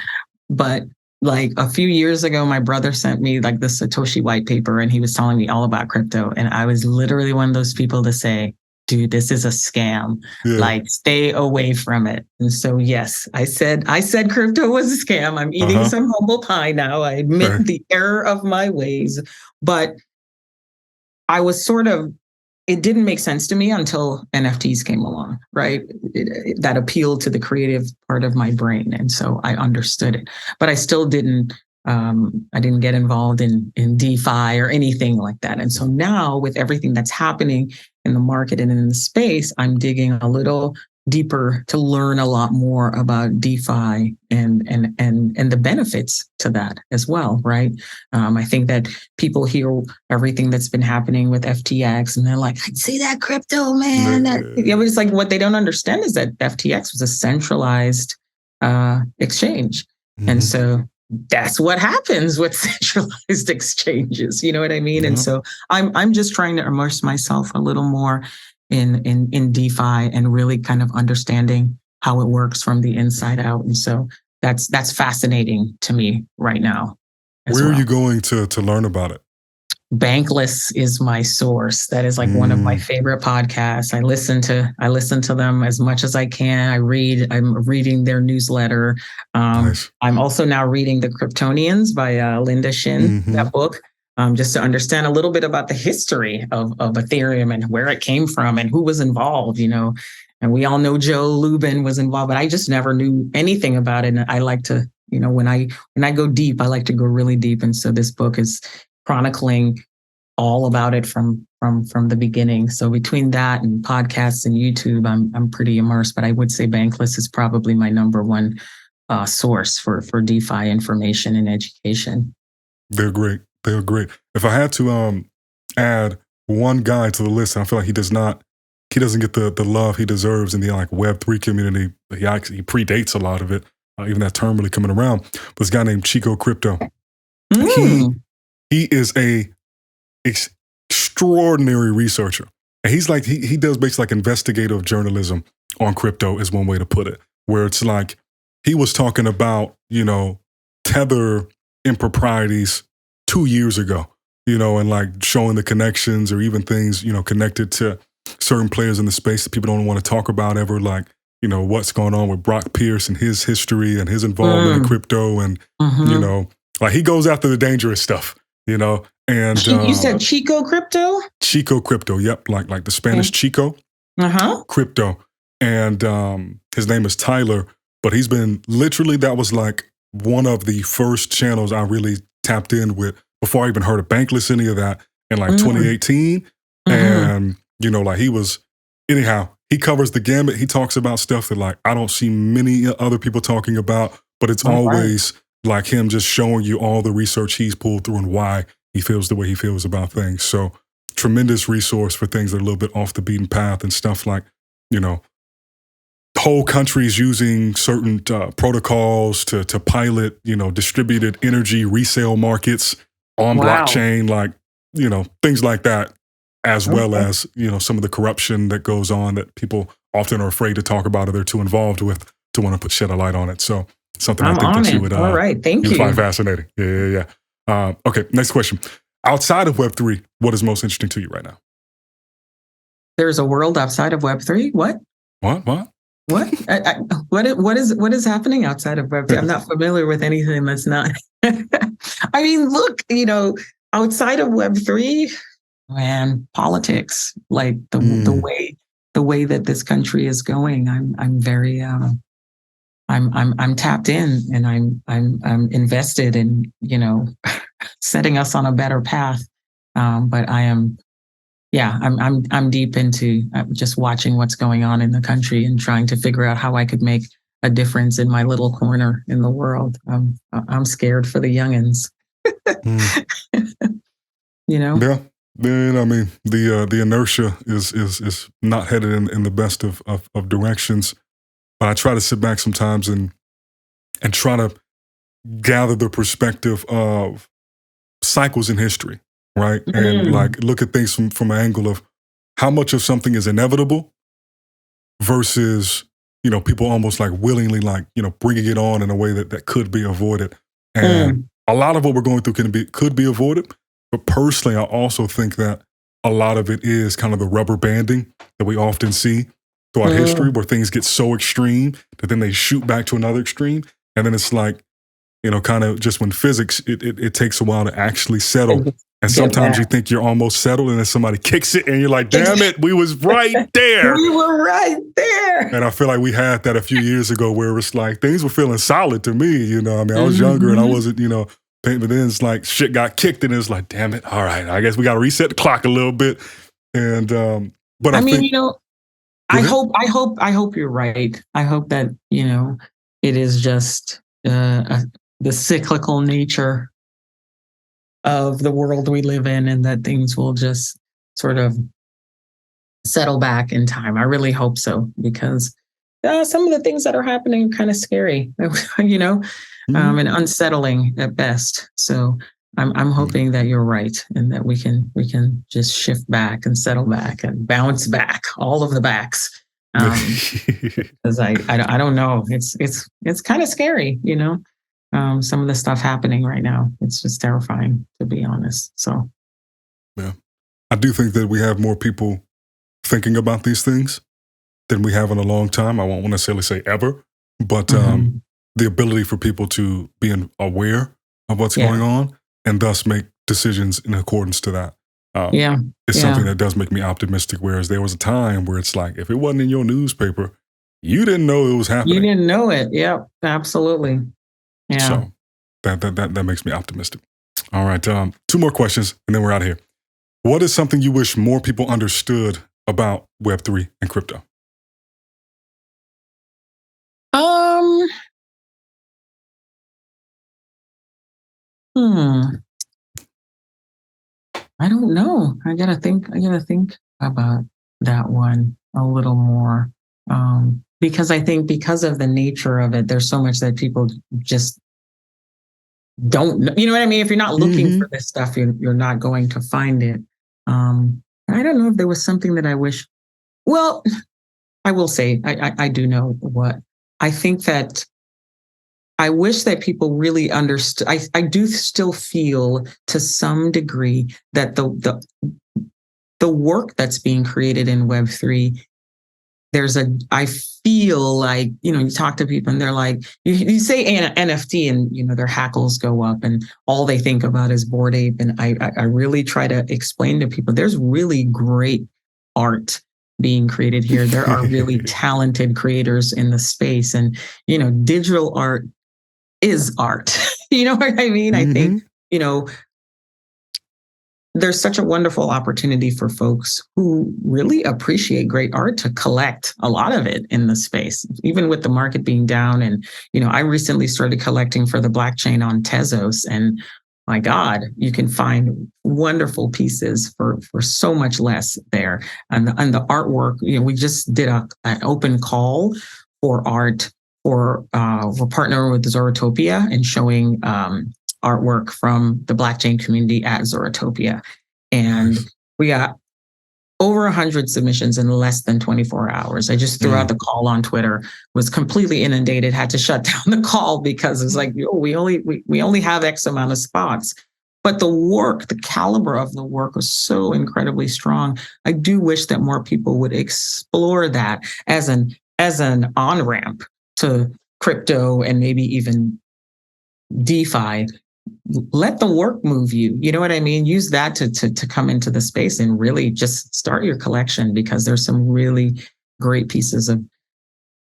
But like a few years ago, my brother sent me like the Satoshi white paper and he was telling me all about crypto. And I was literally one of those people to say, dude, this is a scam. Yeah. Like, stay away from it. And so, yes, I said crypto was a scam. I'm eating some humble pie now. I admit the error of my ways. But I was it didn't make sense to me until NFTs came along, right? That appealed to the creative part of my brain. And so I understood it, but I still didn't get involved in DeFi or anything like that. And so now with everything that's happening in the market and in the space, I'm digging a little deeper to learn a lot more about DeFi and the benefits to that as well, right? I think that people hear everything that's been happening with FTX and they're like, I see that crypto, man. It's like what they don't understand is that FTX was a centralized exchange. And so that's what happens with centralized exchanges. You know what I mean? And so I'm just trying to immerse myself a little more in DeFi and really kind of understanding how it works from the inside out. And so that's fascinating to me right now. Where are you going to learn about it? Bankless is my source. That is like one of my favorite podcasts. I listen to them as much as I can. I'm reading their newsletter. Nice. I'm also now reading The Kryptonians by Linda Shin, that book, just to understand a little bit about the history of Ethereum and where it came from and who was involved, and we all know Joe Lubin was involved, but I just never knew anything about it. And I like to, when I go deep, I like to go really deep. And so this book is chronicling all about it from the beginning. So between that and podcasts and YouTube, I'm pretty immersed. But I would say Bankless is probably my number one source for DeFi information and education. They're great. They're great. If I had to add one guy to the list, and I feel like he doesn't get the love he deserves in the Web3 community. He predates a lot of it. even that term really coming around. But this guy named Chico Crypto. Mm. He is a extraordinary researcher. And he's like, he does basically like investigative journalism on crypto is one way to put it, where it's like, he was talking about, Tether improprieties 2 years ago, and like showing the connections or even things, connected to certain players in the space that people don't want to talk about ever, like, what's going on with Brock Pierce and his history and his involvement in crypto. And, like he goes after the dangerous stuff, and you said Chico Crypto? Chico Crypto, yep, like the Spanish Chico Crypto. And his name is Tyler, but he's been literally, that was like one of the first channels I really tapped in with before I even heard of Bankless, any of that, in like 2018. And, like he was, anyhow, he covers the gamut. He talks about stuff that like I don't see many other people talking about, but it's always like him just showing you all the research he's pulled through and why he feels the way he feels about things. So tremendous resource for things that are a little bit off the beaten path and stuff like, whole countries using certain protocols to pilot, distributed energy resale markets on blockchain, like, things like that, as well as, some of the corruption that goes on that people often are afraid to talk about or they're too involved with to want to shed a light on it. So something I think that you would, all right, thank you. Find fascinating. Yeah. Okay, next question. Outside of Web3, what is most interesting to you right now? There's a world outside of Web3? What? What is happening outside of Web3? I'm not familiar with anything that's not. I mean, look, outside of Web3, man, politics, like the way that this country is going. I'm very I'm tapped in, and I'm invested in setting us on a better path. But I am. Yeah, I'm deep into just watching what's going on in the country and trying to figure out how I could make a difference in my little corner in the world. I'm scared for the youngins. Yeah. Then I mean the inertia is not headed in the best of directions. But I try to sit back sometimes and try to gather the perspective of cycles in history, right? And like look at things from an angle of how much of something is inevitable versus, people almost like willingly like, bringing it on in a way that could be avoided. And a lot of what we're going through could be avoided. But personally, I also think that a lot of it is kind of the rubber banding that we often see throughout history, where things get so extreme that then they shoot back to another extreme. And then it's like, kind of just when physics, it takes a while to actually settle. And sometimes you think you're almost settled and then somebody kicks it and you're like, damn it, we was right there. We were right there. And I feel like we had that a few years ago where it's like, things were feeling solid to me, I mean, I was younger and I wasn't, but then it's like shit got kicked and it's like, damn it, all right, I guess we got to reset the clock a little bit. And, but I mean, I hope you're right. I hope that, it is just the cyclical nature of the world we live in, and that things will just sort of settle back in time. I really hope so, because some of the things that are happening are kind of scary, and unsettling at best. So I'm hoping that you're right, and that we can just shift back and settle back and bounce back, all of the backs. Because I don't know, it's kind of scary, some of the stuff happening right now. It's just terrifying, to be honest. So yeah, I do think that we have more people thinking about these things than we have in a long time. I won't necessarily say ever, but the ability for people to be aware of what's going on and thus make decisions in accordance to that. It's something that does make me optimistic. Whereas there was a time where it's like, if it wasn't in your newspaper, you didn't know it was happening. You didn't know it. Yep, absolutely. Yeah. So that makes me optimistic. All right, 2 more questions and then we're out of here. What is something you wish more people understood about Web3 and crypto? I don't know. I gotta think about that one a little more. because I think because of the nature of it, there's so much that people just don't know. You know what I mean? If you're not looking for this stuff, you're not going to find it. I don't know if there was something that I wish. Well, I will say I do know what I think that I wish that people really understood. I do still feel to some degree that the work that's being created in Web3, I feel like, you talk to people and they're like, you say NFT and, their hackles go up and all they think about is Bored Ape. And I really try to explain to people, there's really great art being created here. There are really talented creators in the space, and, digital art is art. You know what I mean? I think, there's such a wonderful opportunity for folks who really appreciate great art to collect a lot of it in the space, even with the market being down. And, I recently started collecting for the blockchain on Tezos, and my God, you can find wonderful pieces for so much less there. And the artwork, we just did an open call for art we're partnering with Zoratopia and showing artwork from the blockchain community at Zoratopia. And we got over 100 submissions in less than 24 hours. I just threw out the call on Twitter, was completely inundated, had to shut down the call because it's like, we only have X amount of spots. But the work, the caliber of the work was so incredibly strong. I do wish that more people would explore that as an on-ramp to crypto and maybe even DeFi. Let the work move you. You know what I mean? Use that to come into the space and really just start your collection, because there's some really great pieces of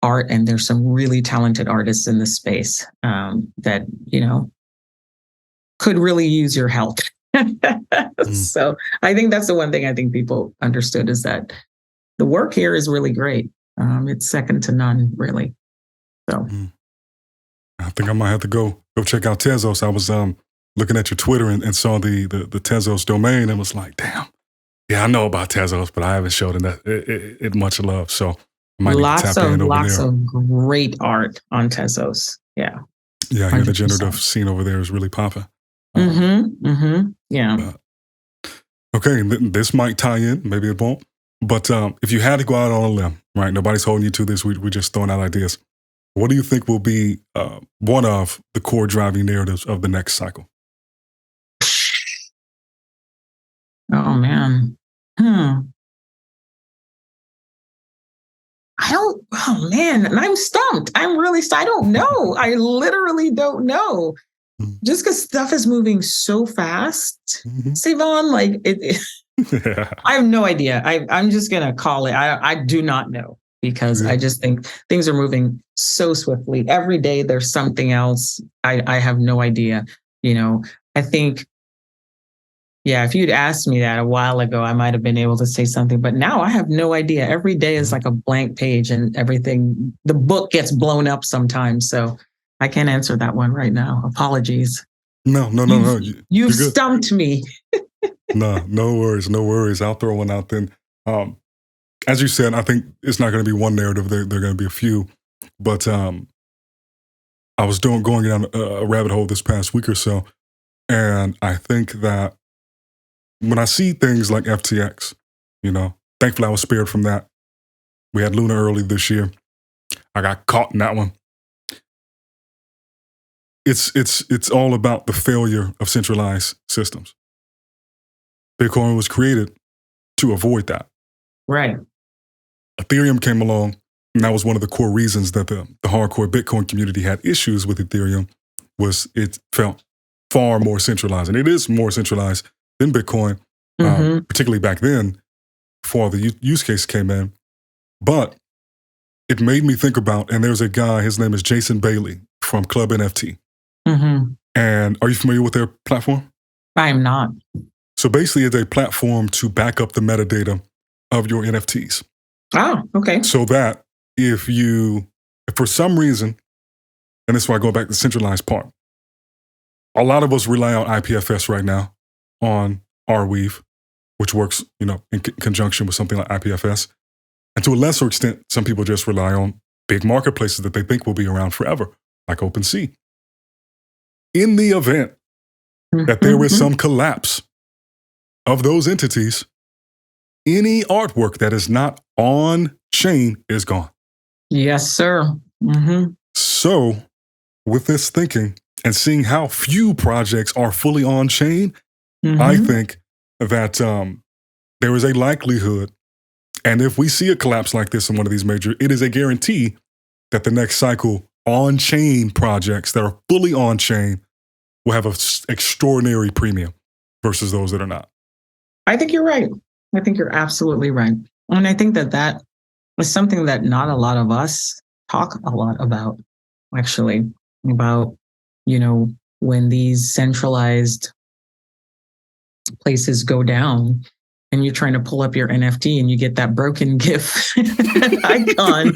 art and there's some really talented artists in the space that, could really use your help. So I think that's the one thing I think people understood, is that the work here is really great. It's second to none, really. So I think I might have to go check out Tezos. I was looking at your Twitter and saw the Tezos domain and was like, damn, yeah, I know about Tezos, but I haven't showed it much love. So I might need to tap in over there. Lots of great art on Tezos. Yeah. Yeah, I hear the generative scene over there is really popping. Yeah. Okay, this might tie in, maybe it won't. But if you had to go out on a limb, right? Nobody's holding you to this. We're just throwing out ideas. What do you think will be one of the core driving narratives of the next cycle? Oh, man. Oh, man. And I'm stumped. I don't know. I literally don't know. Just because stuff is moving so fast, Sae'Von, I have no idea. I'm just going to call it. I do not know, because I just think things are moving so swiftly. Every day there's something else. I have no idea. I think, if you'd asked me that a while ago, I might have been able to say something, but now I have no idea. Every day is like a blank page, and everything, the book gets blown up sometimes. So I can't answer that one right now. Apologies. No. You've stumped me. No worries. I'll throw one out then. As you said, I think it's not going to be one narrative. There are going to be a few. But I was going down a rabbit hole this past week or so, and I think that when I see things like FTX, thankfully I was spared from that. We had Luna early this year. I got caught in that one. It's all about the failure of centralized systems. Bitcoin was created to avoid that. Right. Ethereum came along, and that was one of the core reasons that the hardcore Bitcoin community had issues with Ethereum, was it felt far more centralized. And it is more centralized than Bitcoin, particularly back then, before all the use case came in. But it made me think about, and there's a guy, his name is Jason Bailey from Club NFT. And are you familiar with their platform? I am not. So basically, it's a platform to back up the metadata of your NFTs. Oh, okay. So that if for some reason, and this is why I go back to the centralized part, a lot of us rely on IPFS right now on Arweave, which works, in conjunction with something like IPFS. And to a lesser extent, some people just rely on big marketplaces that they think will be around forever, like OpenSea. In the event that there is some collapse of those entities, any artwork that is not on chain is gone. Yes, sir. So with this thinking and seeing how few projects are fully on chain, I think that there is a likelihood, and if we see a collapse like this in one of these major, it is a guarantee that the next cycle on-chain projects that are fully on-chain will have an extraordinary premium versus those that are not. I think you're right. I think you're absolutely right. And I think that that is something that not a lot of us talk a lot about, actually, about, when these centralized places go down and you're trying to pull up your NFT and you get that broken GIF icon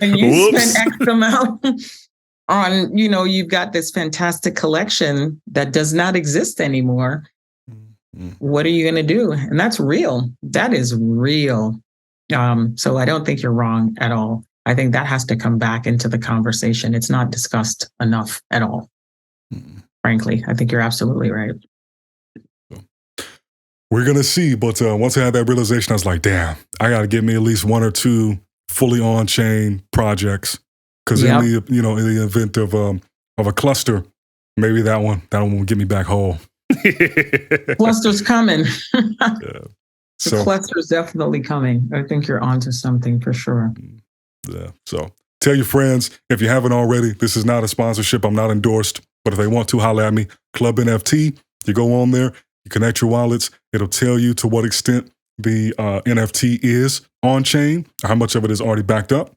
and you spend X amount on, you've got this fantastic collection that does not exist anymore. What are you going to do? And that's real. That is real. So I don't think you're wrong at all. I think that has to come back into the conversation. It's not discussed enough at all. Frankly, I think you're absolutely right. We're going to see. But once I had that realization, I was like, damn, I got to get me at least one or two fully on-chain projects. Because in the event of a cluster, maybe that one will get me back whole. Cluster's coming. The cluster's definitely coming. I think you're onto something for sure. Yeah. So tell your friends, if you haven't already, this is not a sponsorship. I'm not endorsed. But if they want to, holler at me. Club NFT. You go on there, you connect your wallets. It'll tell you to what extent the NFT is on chain, or how much of it is already backed up.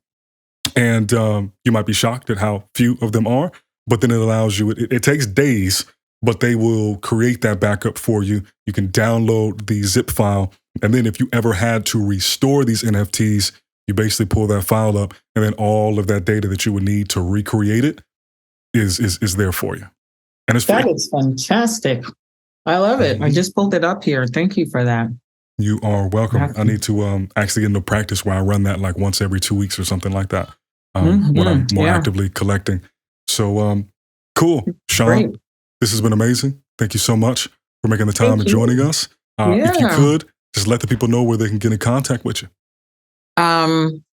And you might be shocked at how few of them are. But then it allows you, it takes days, but they will create that backup for you. You can download the zip file. And then if you ever had to restore these NFTs, you basically pull that file up, and then all of that data that you would need to recreate it is there for you. And it's free. That is fantastic. I love it. I just pulled it up here. Thank you for that. You are welcome. I need to actually get into practice where I run that like once every 2 weeks or something like that when I'm more actively collecting. So cool. Sean, great. This has been amazing. Thank you so much for making the time and joining us. If you could, just let the people know where they can get in contact with you.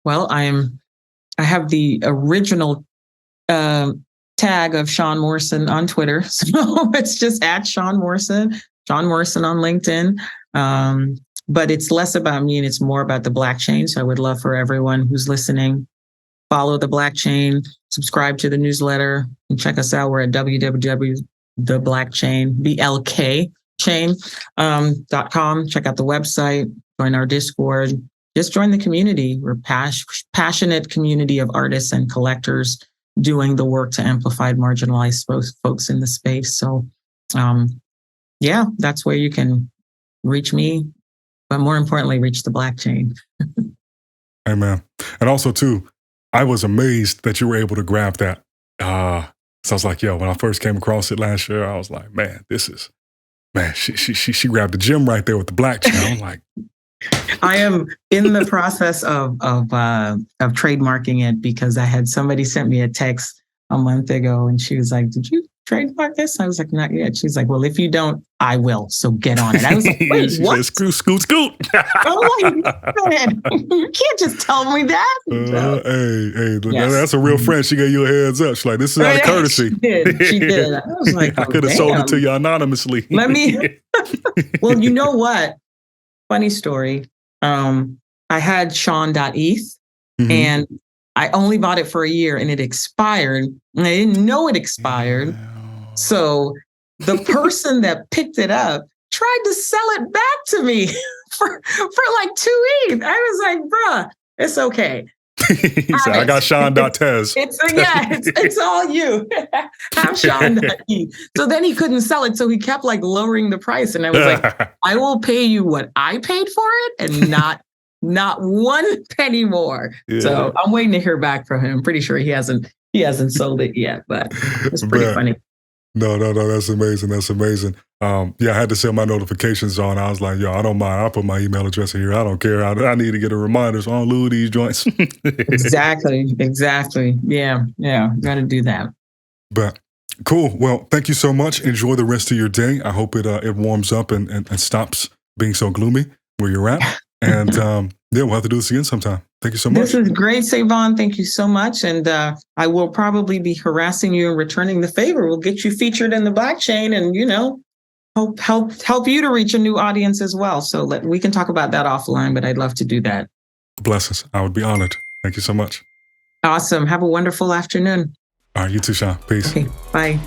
Well, I have the original tag of Sian Morson on Twitter. So it's just at Sian Morson on LinkedIn. But it's less about me and it's more about the Blkchain. So I would love for everyone who's listening, follow the Blkchain, subscribe to the newsletter, and check us out. We're at www.theblkchain.com. Check out the website, join our Discord, just join the community. We're passionate community of artists and collectors doing the work to amplify marginalized folks in the space. So that's where you can reach me, but more importantly, reach the Blkchain. Amen. And also too, I was amazed that you were able to grab that. So I was like, when I first came across it last year, I was like, she grabbed the gem right there with the Blkchain. I'm like, I am in the process of trademarking it because I had somebody sent me a text a month ago and she was like, "Did you trademark this?" I was like, "Not yet." She's like, "Well, if you don't, I will. So get on it." I was like, "Wait, what?" Said, scoot. I'm like, you can't just tell me that. That's a real friend. She gave you a heads up. She's like, "This is out of courtesy." She did. I was like, I could have sold it to you anonymously. Well, you know what? Funny story. I had Sean.eth and I only bought it for a year and it expired. And I didn't know it expired. So the person that picked it up tried to sell it back to me for like 2 ETH. I was like, bruh, it's okay. He said, I got Sean.tez. It's all you. Have Sean.eth. So then he couldn't sell it. So he kept like lowering the price. And I was like, I will pay you what I paid for it and not 1 penny more. Yeah. So I'm waiting to hear back from him. I'm pretty sure he hasn't sold it yet, but it's pretty funny. No, that's amazing. That's amazing. Yeah, I had to set my notifications on. I was like, yo, I don't mind. I'll put my email address in here. I don't care. I need to get a reminder, so I don't lose these joints. Exactly. Yeah. Got to do that. But cool. Well, thank you so much. Enjoy the rest of your day. I hope it warms up and stops being so gloomy where you're at. And yeah, we'll have to do this again sometime. Thank you so much. This is great, Sae'Von. Thank you so much. And I will probably be harassing you and returning the favor. We'll get you featured in the blockchain and, help you to reach a new audience as well. So we can talk about that offline, but I'd love to do that. Blessings. I would be honored. Thank you so much. Awesome. Have a wonderful afternoon. All right, you too, Sean. Peace. Okay, bye.